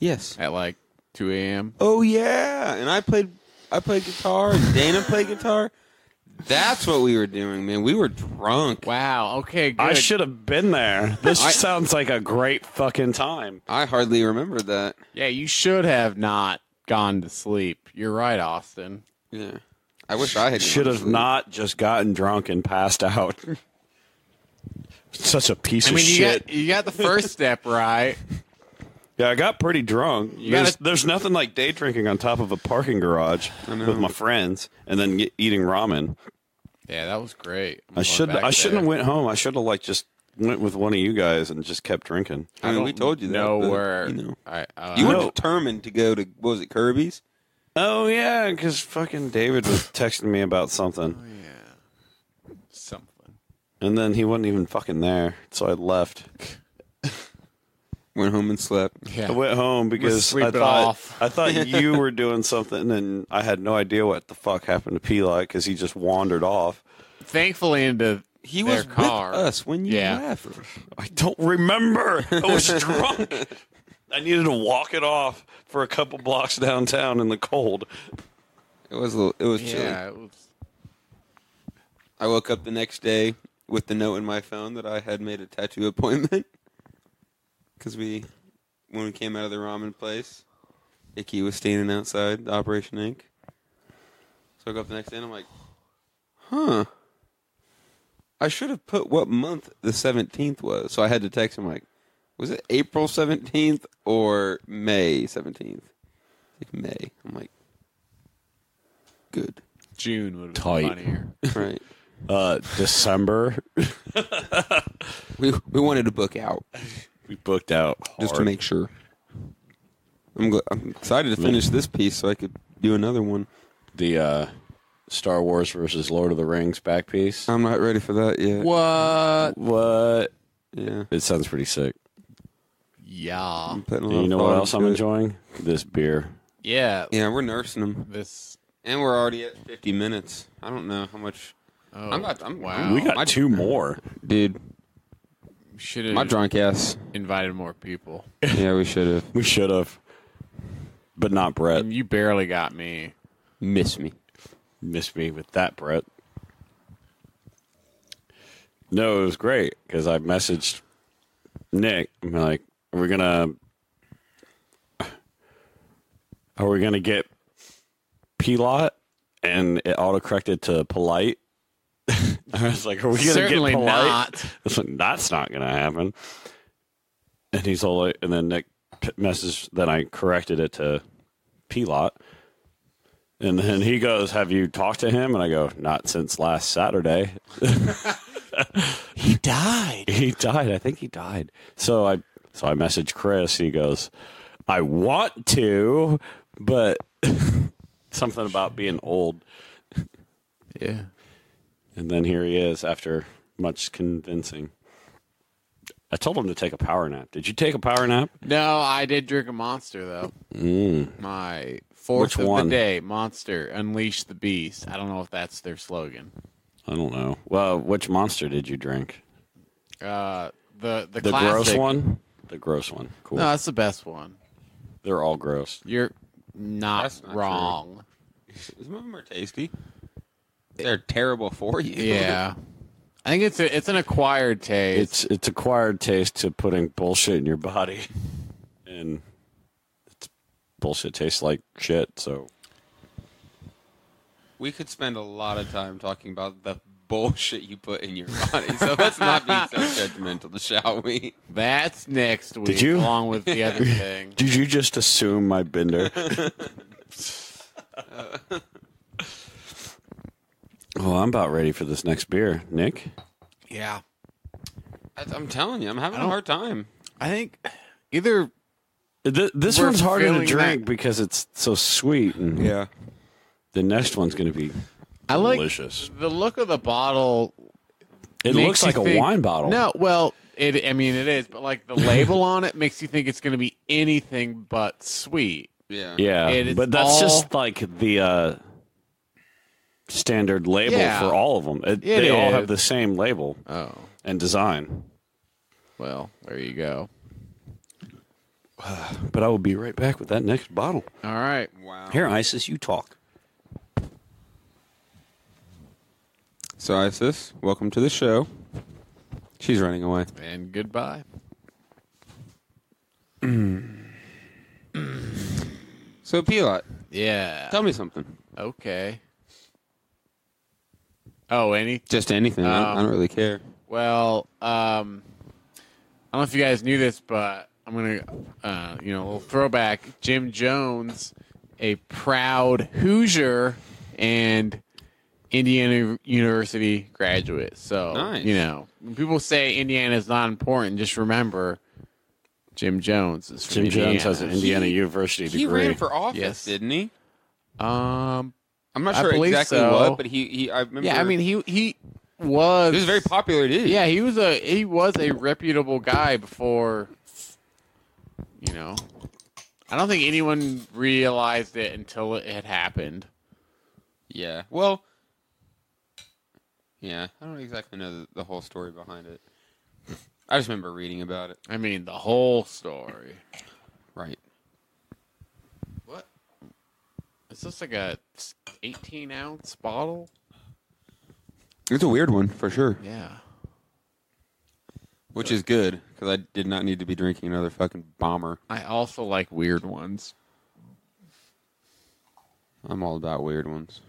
Yes. at like 2 a.m.? Oh yeah, and I played guitar, and Dana played guitar. That's what we were doing, man. We were drunk. Wow. Okay, good. I should have been there. This sounds like a great fucking time. I hardly remember that. Yeah, you should have not gone to sleep. You're right, Austin. Yeah. I wish I had. Should gone have to sleep. not just gotten drunk and passed out. Such a piece I of mean, shit. you got the first step right. Yeah, I got pretty drunk. gotta- There's nothing like day drinking on top of a parking garage with my friends and then eating ramen. Yeah, that was great. I shouldn't have went home. I should have like just went with one of you guys and just kept drinking. I mean, we told you that. know but, where you know. you You were No. determined to go to, what was it, Kirby's? Oh yeah, because fucking David was texting me about something, something. and then he wasn't even fucking there, so I left. Went home and slept. Yeah. I went home because sleep I it thought off. I thought you were doing something, and I had no idea what the fuck happened to Pilotte because he just wandered off. Thankfully, into He their was car. with us when you Yeah. left. I don't remember. I was drunk. I needed to walk it off for a couple blocks downtown in the cold. It was chilly. Yeah, it was. I woke up the next day with the note in my phone that I had made a tattoo appointment. Because when we came out of the ramen place, Icky was standing outside Operation Ink. So I woke up the next day and I'm like, huh. I should have put what month the 17th was. So I had to text him like, was it April 17th or May 17th? Like May. I'm like, good. June would have Tight. been funnier. Right. December. We wanted to book out We booked out just to hard. make sure. I'm excited to finish this piece so I could do another one. The Star Wars versus Lord of the Rings back piece. I'm not ready for that yet. What? Yeah. It sounds pretty sick. Yeah. I'm putting a lot You of know thought what else into I'm it. enjoying? This beer. Yeah. Yeah, we're nursing them. This. And we're already at 50 minutes. I don't know how much. Oh, I'm wow. We got my- 2 more. Dude, Should my have drunk ass. invited more people. Yeah, we should have. We should have. But not Brett. And you barely got me. Miss me. Miss me with that, Brett. No, it was great because I messaged Nick. I'm like, are we gonna get Pilotte? And it autocorrected to polite. I was like, are we gonna Certainly get polite? not. I was like, that's not gonna happen. And he's all like, and then Nick messaged. Then I corrected it to Pilotte. And then he goes, have you talked to him? And I go, not since last Saturday. He died. He died. I think he died. So I messaged Chris. He goes, I want to, but something about being old. Yeah. And then here he is after much convincing. I told him to take a power nap. Did you take a power nap? No, I did drink a Monster, though. My fourth Which of one? the day. Monster. Unleash the Beast. I don't know if that's their slogan. I don't know. Well, which monster did you drink? The The classic. gross one? The gross one. Cool. No, that's the best one. They're all gross. You're not, That's not wrong. Some of them are tasty. They're terrible for you. Yeah. I think it's an acquired taste. It's acquired taste to putting bullshit in your body, and it's bullshit tastes like shit. So We could spend a lot of time talking about the bullshit you put in your body. So let's not be so judgmental, shall we? That's next week, you? along with the other thing. did you just assume my bender? Oh, I'm about ready for this next beer, Nick. Yeah. I'm telling you, I'm having a hard time. I think either This We're one's harder to feeling drink that- because it's so sweet, and Yeah. the next one's going to be I like delicious. the look of the bottle. It makes looks like you a think- wine bottle. No, well, it is, but like the label on it makes you think it's going to be anything but sweet. Yeah. Yeah, It is but that's all- just like the standard label Yeah. for all of them. They all have the same label Oh, and design. well, there you go. But I will be right back with that next bottle. All right. Wow. Here, Isis, you talk. So, Isis, welcome to the show. She's running away. And goodbye. So, Pilotte, Yeah. tell me something. Okay. Oh, any? Just anything. I don't really care. Well, I don't know if you guys knew this, but I'm gonna, a little throwback. Jim Jones, a proud Hoosier and Indiana University graduate. So, Nice. when people say Indiana is not important, just remember Jim Jones is from Jim Indiana. Jones has an Indiana University He degree. ran for office, Yes. didn't he? Um, I'm not I sure believe exactly so. what, but he I remember. yeah, I mean he was. he was a very popular dude. Yeah, he was a reputable guy before You know, I don't think anyone realized it until it had happened. Yeah. Well, yeah, I don't exactly know the whole story behind it. I just remember reading about it. I mean, the whole story. Right. What? Is this like a 18-ounce bottle? It's a weird one, for sure. Yeah. Which is good, because I did not need to be drinking another fucking bomber. I also like weird ones. I'm all about weird ones.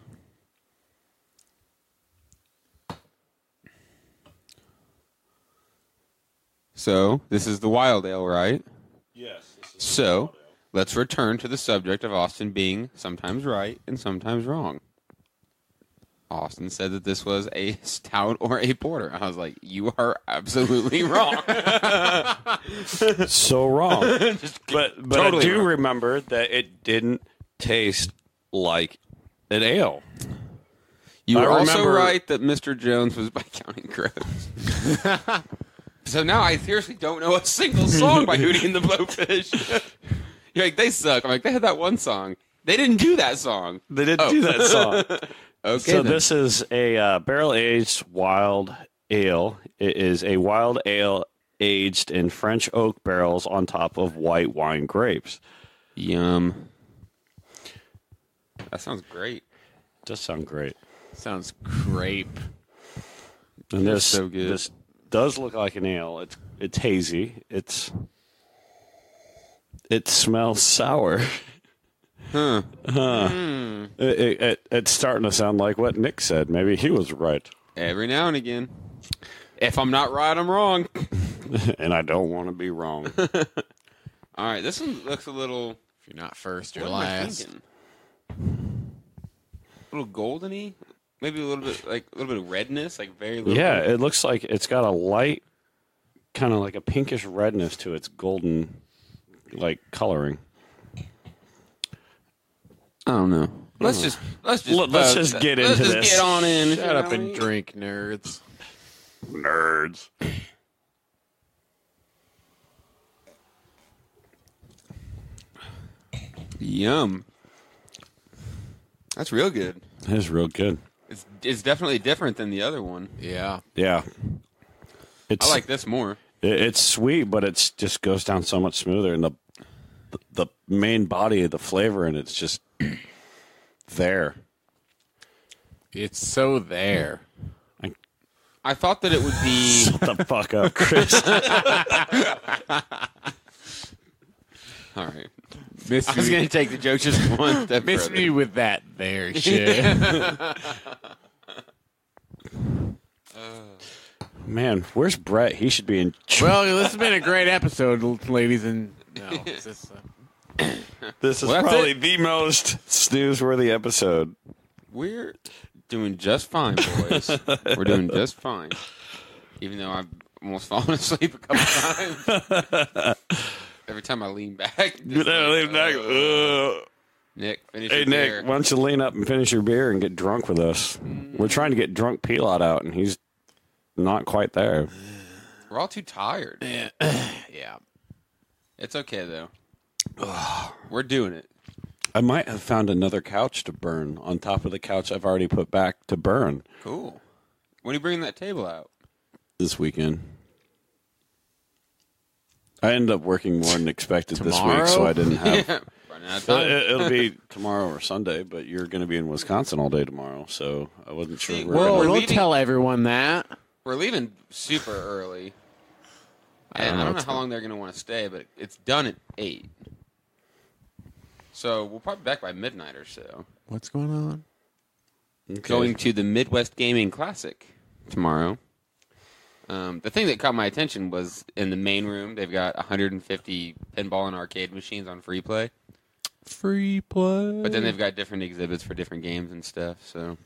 So, this is the wild ale, right? Yes. So, let's return to the subject of Austin being sometimes right and sometimes wrong. Austin said that this was a stout or a porter. I was like, you are absolutely wrong. So wrong. But totally I do wrong. remember that it didn't taste like an ale. You I were also remember- right that Mr. Jones was by Counting Crows. So now I seriously don't know a single song by Hootie and the Blowfish. You're like, they suck. I'm like, they had that one song. They didn't do that song. They didn't do that song. Okay, So then. this is a barrel-aged wild ale. It is a wild ale aged in French oak barrels on top of white wine grapes. Yum. That sounds great. Does sound great. Sounds grape. And That's so good. This does look like an ale. It's hazy. It smells sour. Huh. It's starting to sound like what Nick said. Maybe he was right. Every now and again. If I'm not right, I'm wrong. And I don't want to be wrong. All right, this one looks a little... If you're not first, you're What am I last. thinking? A little goldeny? Maybe a little bit of redness, like very little. Yeah, it looks like it's got a light, kind of like a pinkish redness to its golden, like, coloring. I don't know. Let's just Let's just get into let's just this. get on in. Shut up and drink, nerds. Nerds. Yum. That's real good. That is real good. It's definitely different than the other one. Yeah. Yeah. It's, I like this more. It's sweet, but it just goes down so much smoother, and the main body of the flavor, and it's just there. It's so there. I thought that it would be. Shut the fuck up, Chris. All right. Miss I was me, going to take the joke just one step miss further. me with that there shit. Man, where's Brett? He should be in. Well, this has been a great episode, ladies and... No, is this... This is Well, that's probably it. the most snooze-worthy episode. We're doing just fine, boys. We're doing just fine. Even though I've almost fallen asleep a couple times. Every time I lean back. just like, Nick, finish Hey, your Nick, beer. why don't you lean up and finish your beer and get drunk with us? We're trying to get drunk Pilotte out, and he's not quite there. We're all too tired. Yeah. It's okay, though. We're doing it. I might have found another couch to burn on top of the couch I've already put back to burn Cool. When are you bringing that table out? this weekend. I ended up working more than expected this Tomorrow? week, so I didn't have... Running out of But time. it'll be tomorrow or Sunday, but you're going to be in Wisconsin all day tomorrow, so I wasn't sure. See, We're Whoa, We're don't leaving- tell everyone that. We're leaving super early. I And don't I know don't know what's how long they're going to want to stay, but it's done at 8. So we'll probably be back by midnight or so. What's going on? Going to the Midwest Gaming Classic tomorrow. The thing that caught my attention was in the main room, they've got 150 pinball and arcade machines on free play. Free play. But then they've got different exhibits for different games and stuff. So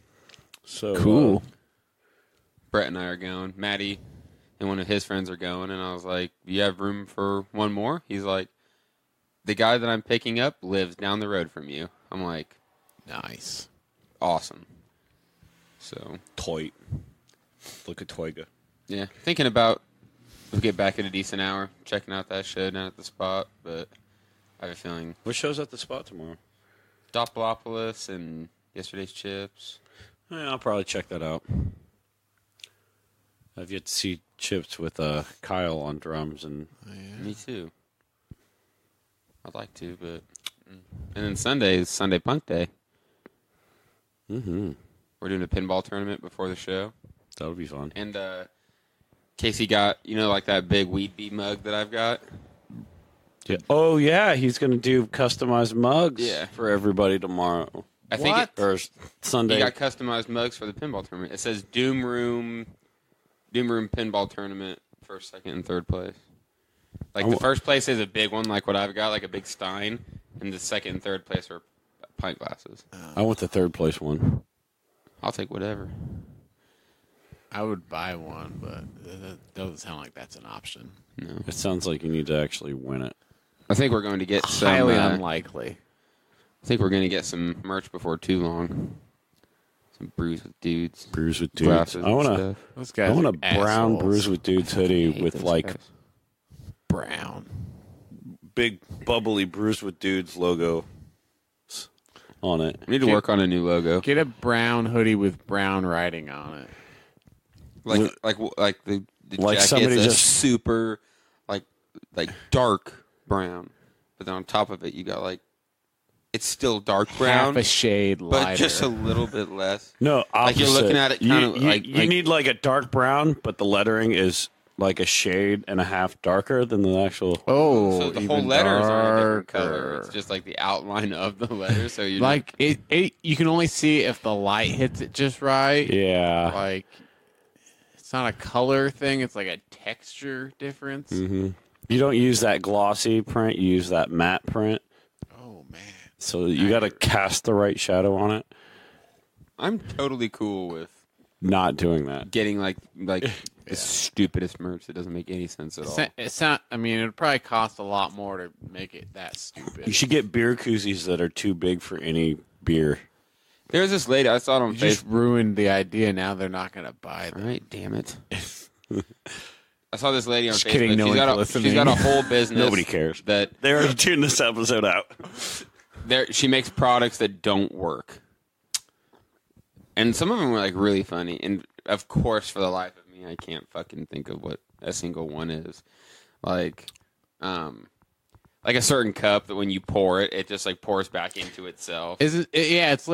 Cool. Brett and I are going. Maddie and one of his friends are going. And I was like, you have room for one more? He's like, the guy that I'm picking up lives down the road from you. I'm like, Nice. awesome. So, Toy. Look at Toyga. yeah, thinking about We'll get back at a decent hour, checking out that show down at the spot, but I have a feeling What show's at the spot tomorrow? Doppelopoulos and Yesterday's Chips. Yeah, I'll probably check that out. I've yet to see Chips with Kyle on drums, and Me too. I'd like to, but... And then Sunday is Sunday Punk Day. mm-hmm. We're doing a pinball tournament before the show. That'll be fun. And Casey got, like that big Weed Bee mug that I've got? Yeah. Oh, yeah, he's going to do customized mugs Yeah. for everybody tomorrow. I think Or Sunday. he got customized mugs for the pinball tournament. It says Doom Room Pinball Tournament, first, second, and third place. Like, the first place is a big one, like what I've got, like a big stein, and the second and third place are pint glasses. I want the third place one. I'll take whatever. I would buy one, but it doesn't sound like that's an option. No. It sounds like you need to actually win it. I think we're going to get some... Highly unlikely. I think we're going to get some merch before too long. Some Brews with Dudes. Brews with Dudes. Glasses I and want stuff. Those a guys are brown assholes. Brews with Dudes hoodie Hate with those like guys. brown. big bubbly Brews with Dudes logo on it. We need to work on a new logo. Get a brown hoodie with brown writing on it. Like the Like jacket's somebody a just- super like dark brown, but then on top of it you got like it's still dark brown, Half a shade lighter. but just a little bit less. No, Like you're looking at it You- kind of you, like you need like a dark brown, but the lettering is like a shade and a half darker than the actual. Oh, so the even whole letters are a different color. darker. It's just like the outline of the letter. So you Like it, you can only see if the light hits it just right. Yeah. Like it's not a color thing; it's like a texture difference. You don't use that glossy print. You use that matte print. Oh man, So you got to cast the right shadow on it. I'm totally cool with Not doing that. getting like the stupidest merch that doesn't make any sense at all. it's not. I mean, it would probably cost a lot more to make it that stupid. You should get beer koozies that are too big for any beer. There's this lady I saw it on You just Facebook. ruined the idea. Now they're not going to buy All them. right, damn it. I saw this lady on Just Facebook. kidding, no one's listening. She's got a whole business. Nobody cares. That They already tuned this episode out. she makes products that don't work, and some of them were like really funny. And of course, for the life of me, I can't fucking think of what a single one is. Like a certain cup that when you pour it, it just like pours back into itself. Is it? Yeah, it's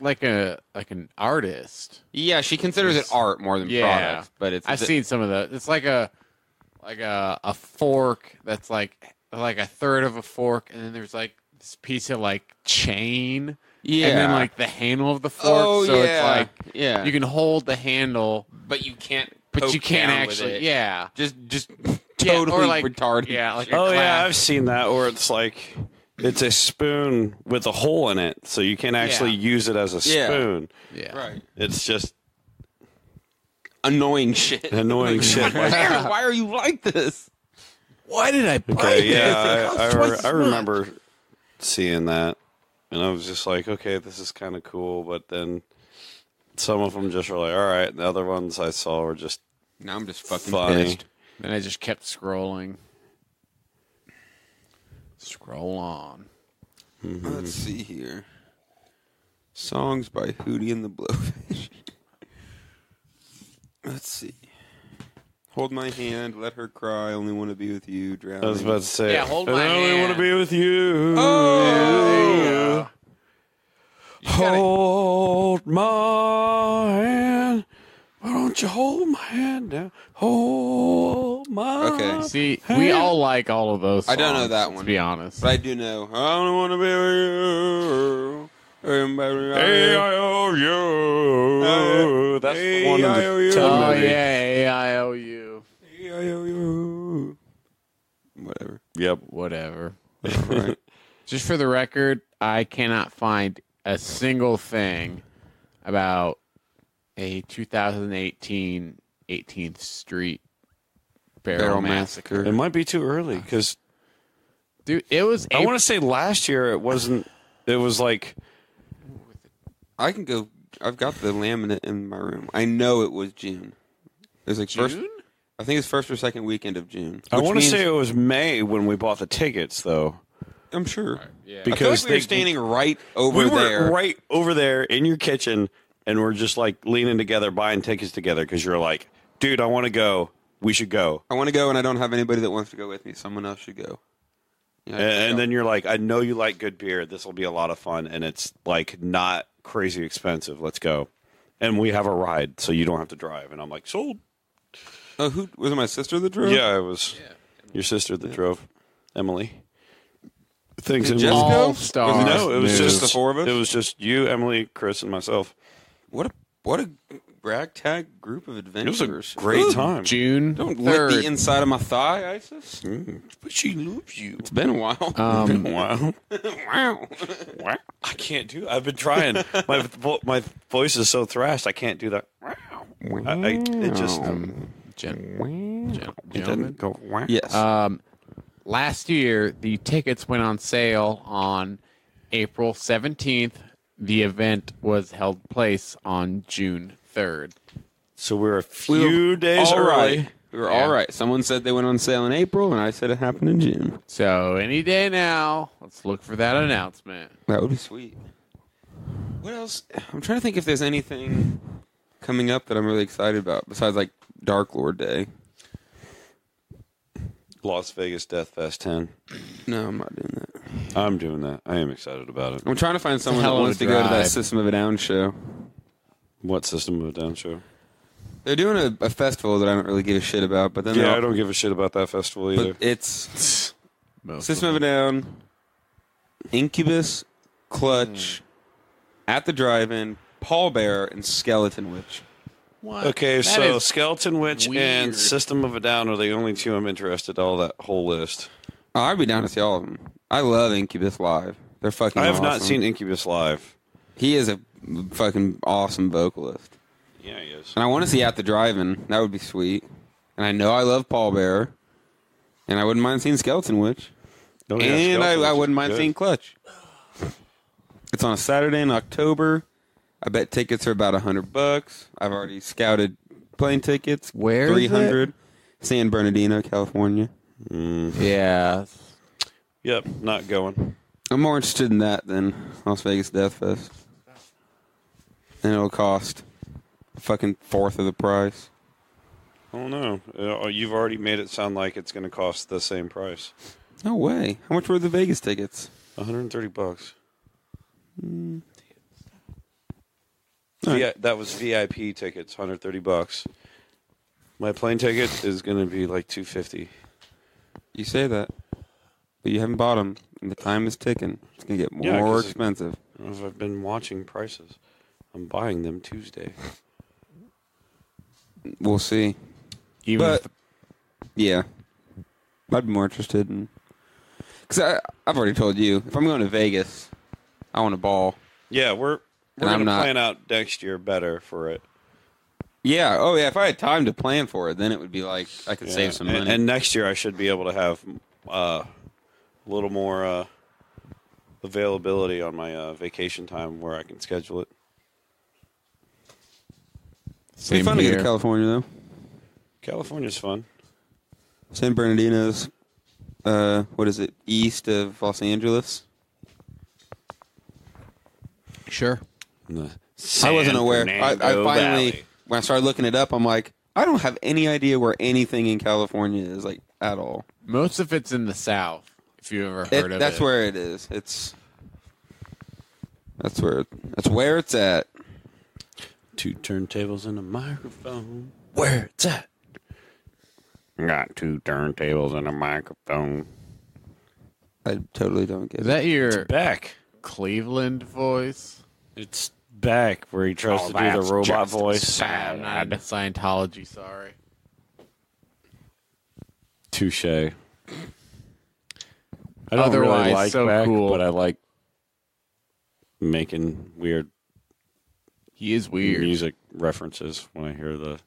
like an artist. Yeah, she considers it art more than Yeah. products, but it's I've seen some of those. It's like a fork that's like a third of a fork, and then there's like this piece of like chain, yeah, and then like the handle of the fork. Oh, so yeah. it's like Yeah. you can hold the handle, but you can't. but you poke can't down with actually. it. Yeah, just Yeah, or totally like- retarded. yeah, like a Oh, yeah, clasp. I've seen that where it's like it's a spoon with a hole in it, so you can actually Yeah. use it as a Yeah. spoon. yeah. Right. It's just Annoying shit. annoying shit. Like, Why are you like this? Why did I buy okay, this? yeah, It costs I twice as remember seeing that, and I was just like, okay, this is kind of cool, but then some of them just were like, all right, and the other ones I saw were just Now I'm just fucking funny. pissed. much. And I just kept scrolling. Scroll on. Let's see here. Songs by Hootie and the Blowfish. Let's see. Hold my hand, let her cry, only want to be with you, drowning. I was about to say, Yeah, hold and my I only want hand. to be with you. Oh, Hold my hand. Why don't you hold my hand now? Hold my Okay. See, we all like all of those songs, I don't know that one. to be honest. But I do know. I only want to be with you. A-I-O-U. That's the one in A-I-O-U. the Oh, movie. yeah, A-I-O-U. Whatever. Yep. Whatever. Right. Just for the record, I cannot find a single thing about a 2018 18th Street Barrel Massacre. It might be too early because Dude, it was I want to say last year it wasn't. It was like I can go. I've got the laminate in my room. I know it was June. It was like June? first. I think it's first or second weekend of June. I want to means- say it was May when we bought the tickets, though. I'm sure. Yeah. Because I feel like we were standing right over we there. were right over there in your kitchen, and we're just like leaning together, buying tickets together because you're like, dude, I want to go. We should go. I want to go, and I don't have anybody that wants to go with me. Someone else should go. Yeah, And then you're like, I know you like good beer. This will be a lot of fun, and it's like not crazy expensive. Let's go. And we have a ride, so you don't have to drive. And I'm like, sold. Oh, who was it? My sister that drove? Yeah, it was your sister that drove, Emily. Things Did in Jess go? All-stars No, it was move. just the four of us? It was just you, Emily, Chris, and myself. What a ragtag group of It adventurers. was a great time. June Don't lick 3rd. the inside of my thigh, Isis. But she loves you. It's been a while. Wow. Wow. I can't do. I've been trying. My voice is so thrashed. I can't do that. It just Gentlemen. doesn't go. Yes. Last year, the tickets went on sale on April 17th. The event was held place on June 3rd. So we're a few days all early. right. We were Yeah. all right. Someone said they went on sale in April, and I said it happened in June. So any day now, let's look for that announcement. That would be sweet. What else? I'm trying to think if there's anything coming up that I'm really excited about besides like Dark Lord Day. Las Vegas Death Fest 10. No, I'm not doing that. I'm doing that. I am excited about it. I'm trying to find someone hell that of a wants to go to that drive. System of a Down show. What System of a Down show? They're doing a festival that I don't really give a shit about, but then Yeah, they're- I don't give a shit about that festival either. But it's Most System of a Down, Incubus, Clutch, At the Drive-In, Paul Bear, and Skeleton Witch. What? Okay, That so is Skeleton Witch and weird. System of a Down are the only two I'm interested in all that whole list. Oh, I'd be down to see all of them. I love Incubus live. They're fucking I have awesome. not seen Incubus live. He is a fucking awesome vocalist. Yeah, he is. And I want to see At the Drive-In. That would be sweet. And I know I love Paul Bear. And I wouldn't mind seeing Skeleton Witch. Oh, yeah, And Skeleton Witch I is wouldn't mind good. seeing Clutch. It's on a Saturday in October. I bet tickets are about $100. I've already scouted plane tickets. Where is it? 300. San Bernardino, California. Yeah. Yep, not going. I'm more interested in that than Las Vegas Death Fest. And it'll cost a fucking fourth of the price. I don't know. You've already made it sound like it's going to cost the same price. No way. How much were the Vegas tickets? $130. That was VIP tickets, $130. My plane ticket is going to be like $250. You say that, but you haven't bought them, and the time is ticking. It's going to get Yeah, more 'cause expensive. I've been watching prices. I'm buying them Tuesday. We'll see. Even But, if yeah. I'd be more interested in... Because I've already told you, if I'm going to Vegas, I want a ball. Yeah, we're And going I'm to not- plan out next year better for it. Yeah, oh yeah, if I had time to plan for it, then it would be like I could save some money. And next year I should be able to have a little more availability on my vacation time where I can schedule it. It'd be same fun to go here. to California, though. California's fun. San Bernardino's, what is it, east of Los Angeles? Sure. I wasn't aware. I finally, when I started looking it up, I'm like, I don't have any idea where anything in California is, like, at all. Most of it's in the South, if you ever heard of it. That's where it is. That's where it's at. 2 turntables and a microphone. Where it's at? Got 2 turntables and a microphone. I totally don't get Is it. that your Back. Cleveland voice? It's back where he tries to do the robot voice. I'm not into Scientology, sorry. Touche. I don't Otherwise, really like so back, cool. but I like making weird He is weird. music references when I hear the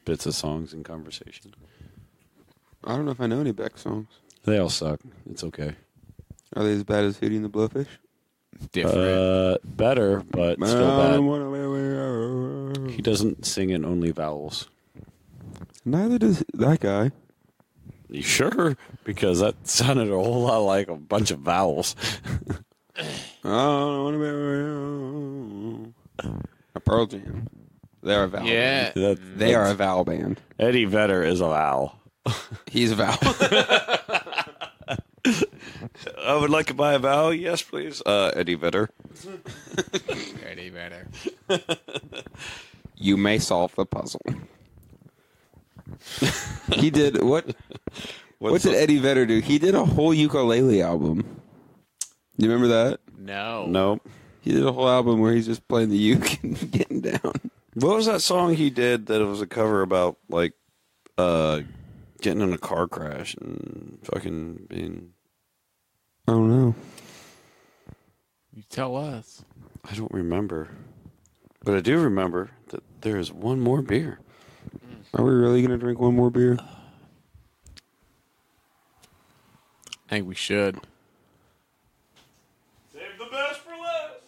bits of songs in conversation. I don't know if I know any Beck songs. They all suck. It's okay. Are they as bad as Hootie and the Blowfish? Different. Better, but still bad. bad. He doesn't sing in only vowels. Neither does that guy. You sure? Because that sounded a whole lot like a bunch of vowels. Oh, a Pearl Jam. They're a vowel Yeah. band. They are a vowel band. Eddie Vedder is a vowel. He's a vowel. I would like to buy a vowel. Yes, please. Eddie Vedder. Eddie Vedder. You may solve the puzzle. He did what? What did Eddie Vedder do? He did a whole ukulele album. You remember that? No. Nope. He did a whole album where he's just playing the uke and getting down. What was that song he did that it was a cover about, like, getting in a car crash and fucking being... I don't know. You tell us. I don't remember. But I do remember that there is one more beer. Are we really going to drink one more beer? I think we should. Save the best for last.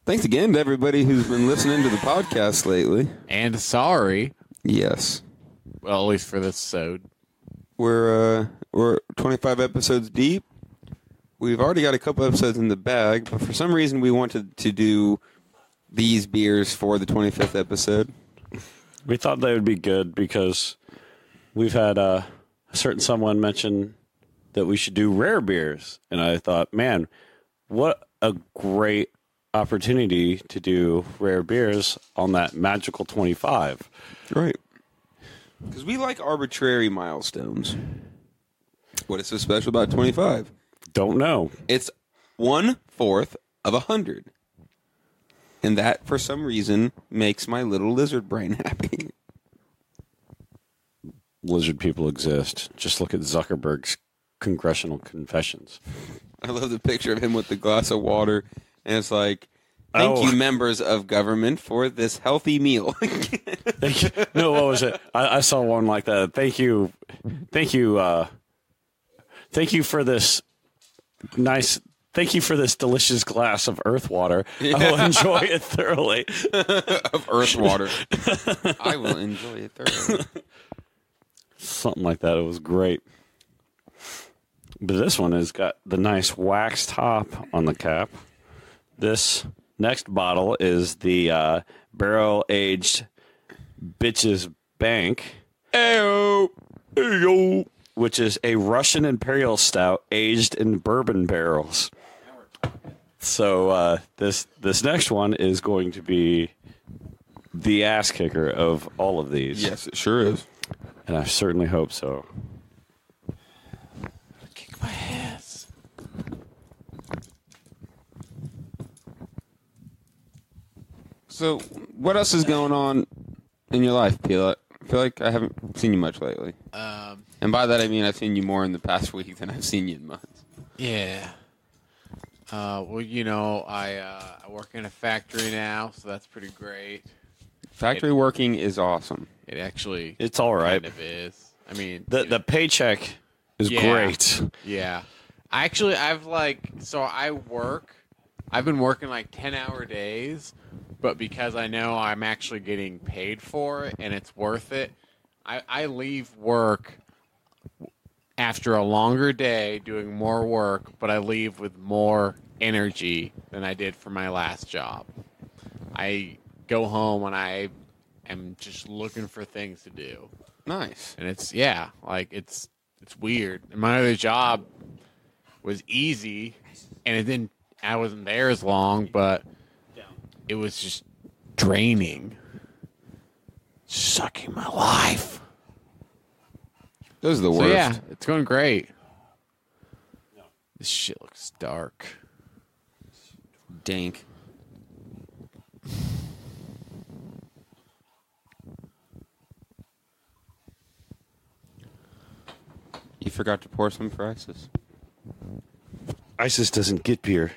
Thanks again to everybody who's been listening to the podcast lately. And sorry. Yes. Well, at least for this episode. We're 25 episodes deep. We've already got a couple episodes in the bag, but for some reason we wanted to do these beers for the 25th episode. We thought they would be good because we've had a certain someone mention that we should do rare beers. And I thought, man, what a great opportunity to do rare beers on that magical 25. Right. Because we like arbitrary milestones. What is so special about 25? Don't know. It's 1/4 of 100. And that, for some reason, makes my little lizard brain happy. Lizard people exist. Just look at Zuckerberg's congressional confessions. I love the picture of him with the glass of water, and it's like, thank you, members of government, for this healthy meal. Thank you. No, what was it? I saw one like that. Thank you for this nice. Thank you for this delicious glass of earth water. Yeah. I will enjoy it thoroughly. Of earth water. I will enjoy it thoroughly. Something like that. It was great. But this one has got the nice wax top on the cap. This next bottle is the barrel-aged Bitches Bank. Ayo! Ayo! Which is a Russian Imperial Stout aged in bourbon barrels. So this next one is going to be the ass kicker of all of these. Yes, it sure is. And I certainly hope so. Kick my ass. So, what else is going on in your life, Pilotte? I feel like I haven't seen you much lately. And by that I mean I've seen you more in the past week than I've seen you in months. Yeah. Well, you know, I work in a factory now, so that's pretty great. Factory working is awesome. It actually, It's all right. kind of is. I mean, The paycheck is great. Yeah. I've been working like 10-hour days, but because I know I'm actually getting paid for it and it's worth it, I leave work after a longer day doing more work, but I leave with more energy than I did for my last job. I go home and I am just looking for things to do. Nice. And it's weird. And my other job was easy, and I wasn't there as long, but it was just draining. Sucking my life. Those are the worst. So yeah, it's going great. This shit looks dark. Dank. You forgot to pour some for Isis. ISIS doesn't get beer.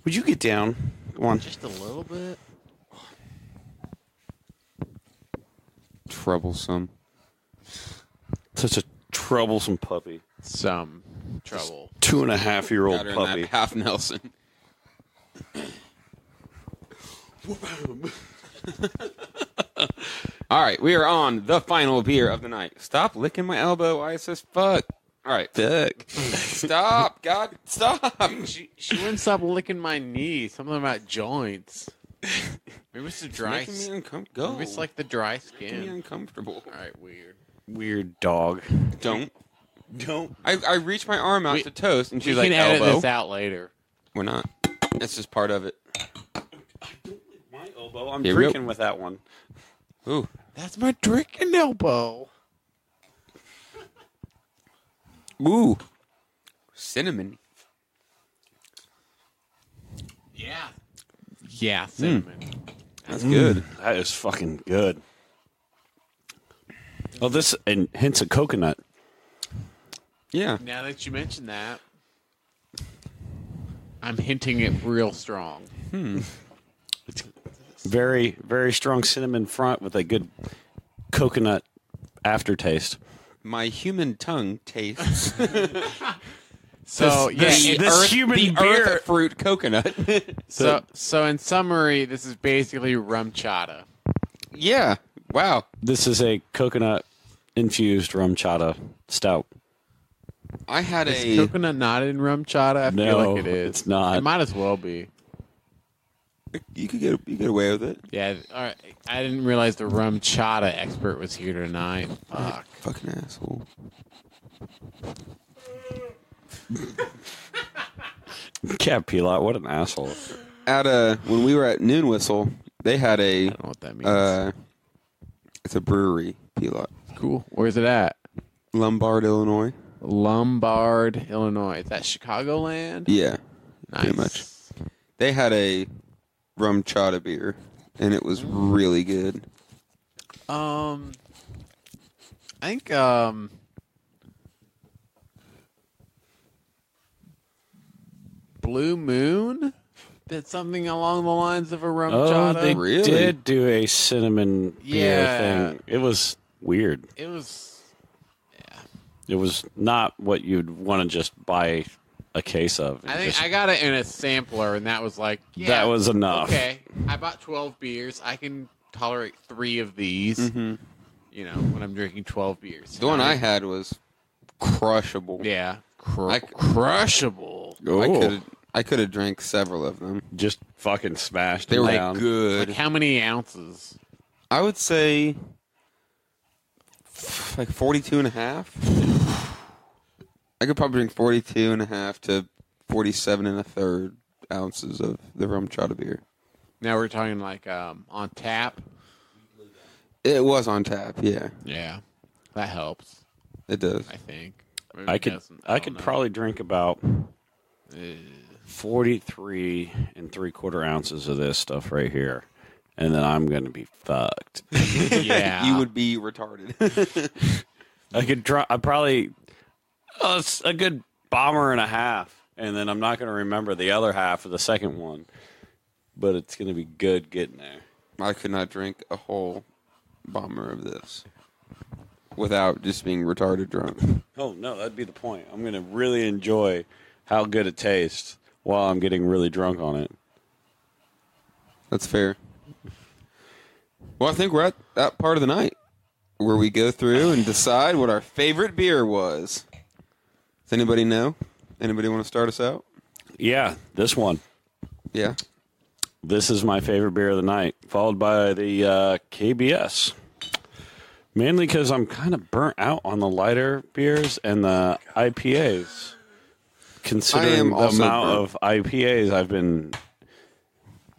Would you get down? Come on. Just a little bit. Troublesome. Such a troublesome puppy. Some trouble. 2.5-year-old Got her in puppy. that half Nelson. All right, we are on the final beer of the night. Stop licking my elbow. Why it says fuck? All right. Fuck. Stop. God, stop. She wouldn't stop licking my knee. Something about joints. Maybe it's the dry Making me uncomfortable. Maybe it's like the dry Making me skin. uncomfortable. All right, weird. Weird dog. Don't. I reached my arm out to toast, and she's We like, can edit elbow. this out later. We're not. That's just part of it. My elbow. I'm Here we drinking with that one. Ooh. That's my drinking elbow. Ooh. Cinnamon. Yeah, cinnamon. That's good. That is fucking good. Oh, this and hints of coconut. Yeah. Now that you mention that, I'm hinting it real strong. It's very, very strong cinnamon front with a good coconut aftertaste. My human tongue tastes So this human the beer. earth fruit coconut. So in summary, this is basically rum chata. Yeah. Wow. This is a coconut infused rum chata stout. I had Is coconut not in rum chata? I feel No, like it is. it's not. It might as well be. You could get away with it. Yeah. All right. I didn't realize the rum chata expert was here tonight. Fuck. Fucking asshole. Cat Pilotte, what an asshole. When we were at Noon Whistle, they had I don't know what that means. it's a brewery, Pilotte. Cool. Where's it at? Lombard, Illinois. Lombard, Illinois. Is that Chicagoland? Yeah. Nice. Pretty much. They had a rum chata beer, and it was really good. I think Blue Moon did something along the lines of a rum chata. They Really? did do a cinnamon beer Yeah. thing. It was weird. It was It was not what you'd want to just buy a case of. I think I got it in a sampler, and that was like, yeah, that was enough. okay. I bought 12 beers. I can tolerate 3 of these. Mm-hmm. You know, when I'm drinking 12 beers. The one I had was crushable. Yeah, I- crushable. I could have drank several of them. Just fucking smashed They them were down. good. Like how many ounces? I would say like 42 and a half. I could probably drink 42 and a half to 47 and a third ounces of the rum chata beer. Now we're talking like on tap. It was on tap, yeah. Yeah, that helps. It does. I think. Maybe I it could doesn't. I don't could know. probably drink about 43 3/4 ounces of this stuff right here, and then I'm gonna be fucked. Yeah, You would be retarded. I could try. I probably it's a good bomber and a half, and then I'm not gonna remember the other half of the second one, but it's gonna be good getting there. I could not drink a whole bomber of this without just being retarded drunk. Oh no, that'd be the point. I'm gonna really enjoy how good it tastes while I'm getting really drunk on it. That's fair. Well, I think we're at that part of the night where we go through and decide what our favorite beer was. Does anybody know? Anybody want to start us out? Yeah, this one. Yeah. This is my favorite beer of the night, followed by the KBS. Mainly because I'm kind of burnt out on the lighter beers and the IPAs. Considering I am the also amount burnt. of IPAs I've been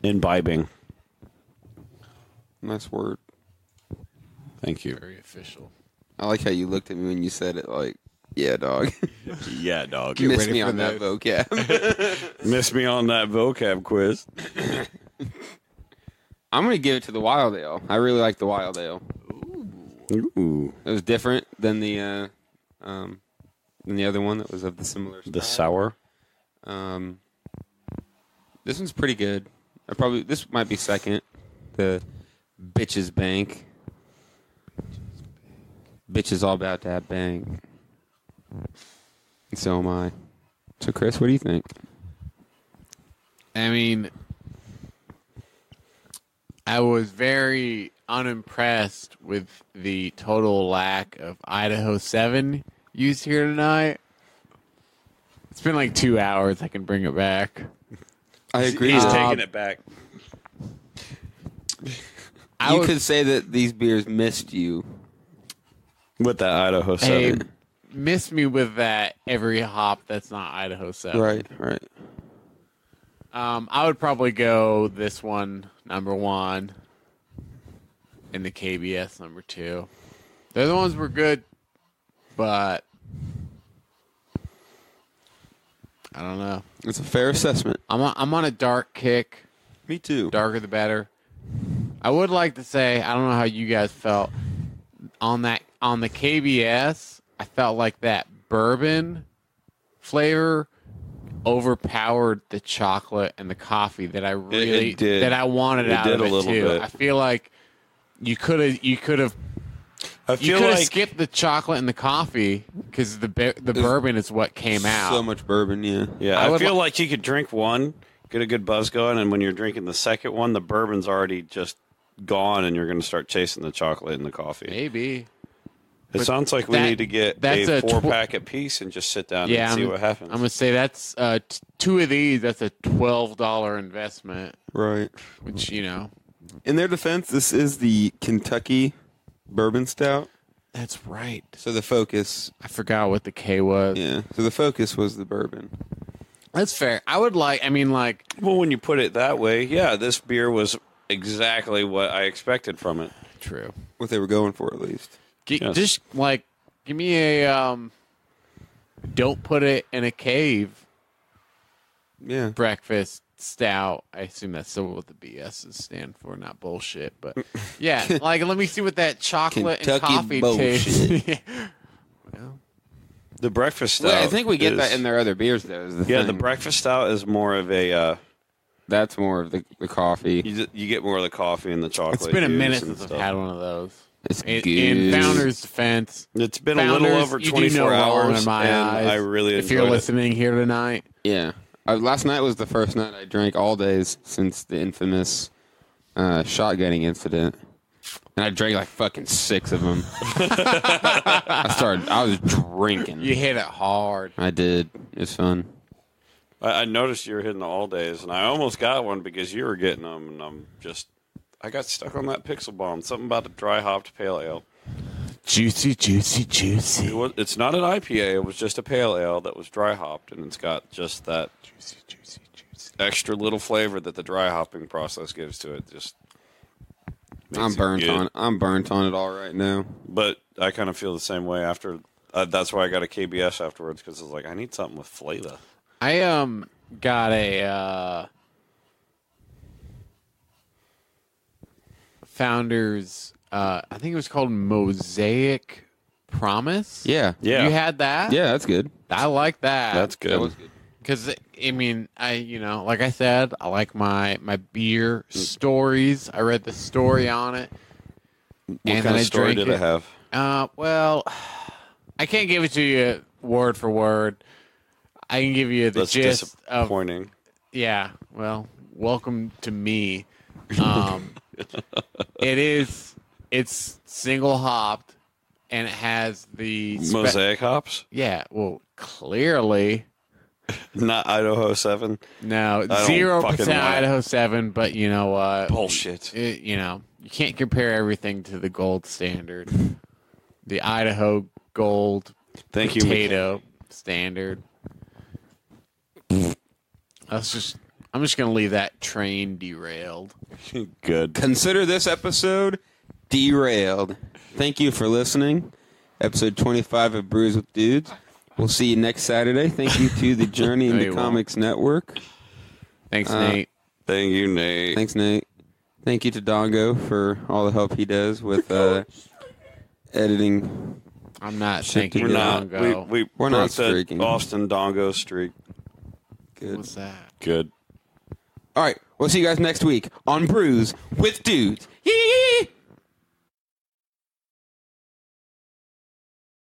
imbibing. Nice word. Thank you. very official. I like how you looked at me when you said it like, yeah, dog. Yeah, dog. You missed ready me for on that vocab. Missed me on that vocab quiz. I'm going to give it to the Wild Ale. I really like the Wild Ale. Ooh. It was different than the other one that was of the similar style. The sour. This one's pretty good. This might be second. The Bitches Bank. Bitches all about that bank. And so am I. So Chris, what do you think? I mean, I was very unimpressed with the total lack of Idaho 7 used here tonight. It's been like 2 hours. I can bring it back. I agree. He's taking it back. You could say that these beers missed you. With that Idaho 7. Hey, miss me with that every hop that's not Idaho 7. Right. I would probably go this one, number 1, and the KBS, number 2. The other ones were good, but I don't know. It's a fair assessment. I'm on a dark kick. Me too. Darker the better. I would like to say, I don't know how you guys felt on the KBS. I felt like that bourbon flavor overpowered the chocolate and the coffee that I really It did. that I wanted It out did of a it little too. bit. I feel like you could have I you feel could have like skipped the chocolate and the coffee because the bourbon is what came out. So much bourbon, yeah. Yeah, I I would feel like you could drink one, get a good buzz going, and when you're drinking the second one, the bourbon's already just gone, and you're going to start chasing the chocolate and the coffee. Maybe. It But sounds like we that- need to get that's a a 4-pack apiece and just sit down Yeah, and see what happens. I'm gonna say that's 2 of these. That's a $12 investment, Right. which In their defense, this is the Kentucky Bourbon Stout. that's right. So the focus, I forgot what the K was. yeah. So the focus was the bourbon. That's fair. I would like. I mean, like, well, when you put it that way, yeah, this beer was exactly what I expected from it. true. What they were going for, at least. Yes. Just like, give me a don't put it in a cave Yeah. breakfast stout. I assume that's still what the BS's stand for, not bullshit. But yeah, like, let me see what that chocolate and Kentucky coffee bullshit. tastes. The breakfast stout. Well, I think we get is- that in their other beers, though. Is the Yeah, thing. the breakfast stout is more of a. That's more of the coffee. You get more of the coffee and the chocolate. It's been a juice minute and since I've stuff. had one of those. It's In good. Founder's defense, It's been Founders, a little over you do 24 know wrong hours, in my and eyes. I really If enjoyed you're it. listening here tonight, Yeah. Last night was the first night I drank all days since the infamous shotgunning incident. And I drank like fucking 6 of them. I was drinking. you hit it hard. I did. It was fun. I noticed you were hitting the all days, and I almost got one because you were getting them, and I got stuck on that pixel bomb. Something about the dry hopped pale ale. Juicy, juicy, juicy. It's not an IPA. It was just a pale ale that was dry hopped, and it's got just that Juicy, juicy, juicy. extra little flavor that the dry hopping process gives to it. Just makes I'm it burnt good. on it. I'm burnt on it all right now. But I kind of feel the same way after. That's why I got a KBS afterwards, because I was like, I need something with flavor. I got a Founders. I think it was called Mosaic Promise. Yeah. Yeah. You had that? Yeah, that's good. I like that. That's good. That was good. Because, I mean, like I said, I like my beer stories. I read the story on it. What and kind then of I story drank did it. it have? Well, I can't give it to you word for word. I can give you the That's gist of. disappointing. Yeah, well, welcome to me. It's single hopped, and it has the Mosaic hops? Yeah, well, clearly. Not Idaho 7? No, don't 0% fucking know. Idaho 7, but you know what? Bullshit. You can't compare everything to the gold standard. The Idaho gold Thank you, potato standard. I'm just going to leave that train derailed. Good. Consider this episode derailed. Thank you for listening. Episode 25 of Brews with Dudes. We'll see you next Saturday. Thank you to the Journey No, into you won't. Comics Network. Thanks, Nate. Thank you, Nate. Thanks, Nate. Thank you to Dongo for all the help he does with editing. I'm not Shit, thinking We're not. Dongo. We We're not broke the streaking. Austin Dongo streak. Good. What's that? Good. All right. We'll see you guys next week on Brews with Dudes. Yee!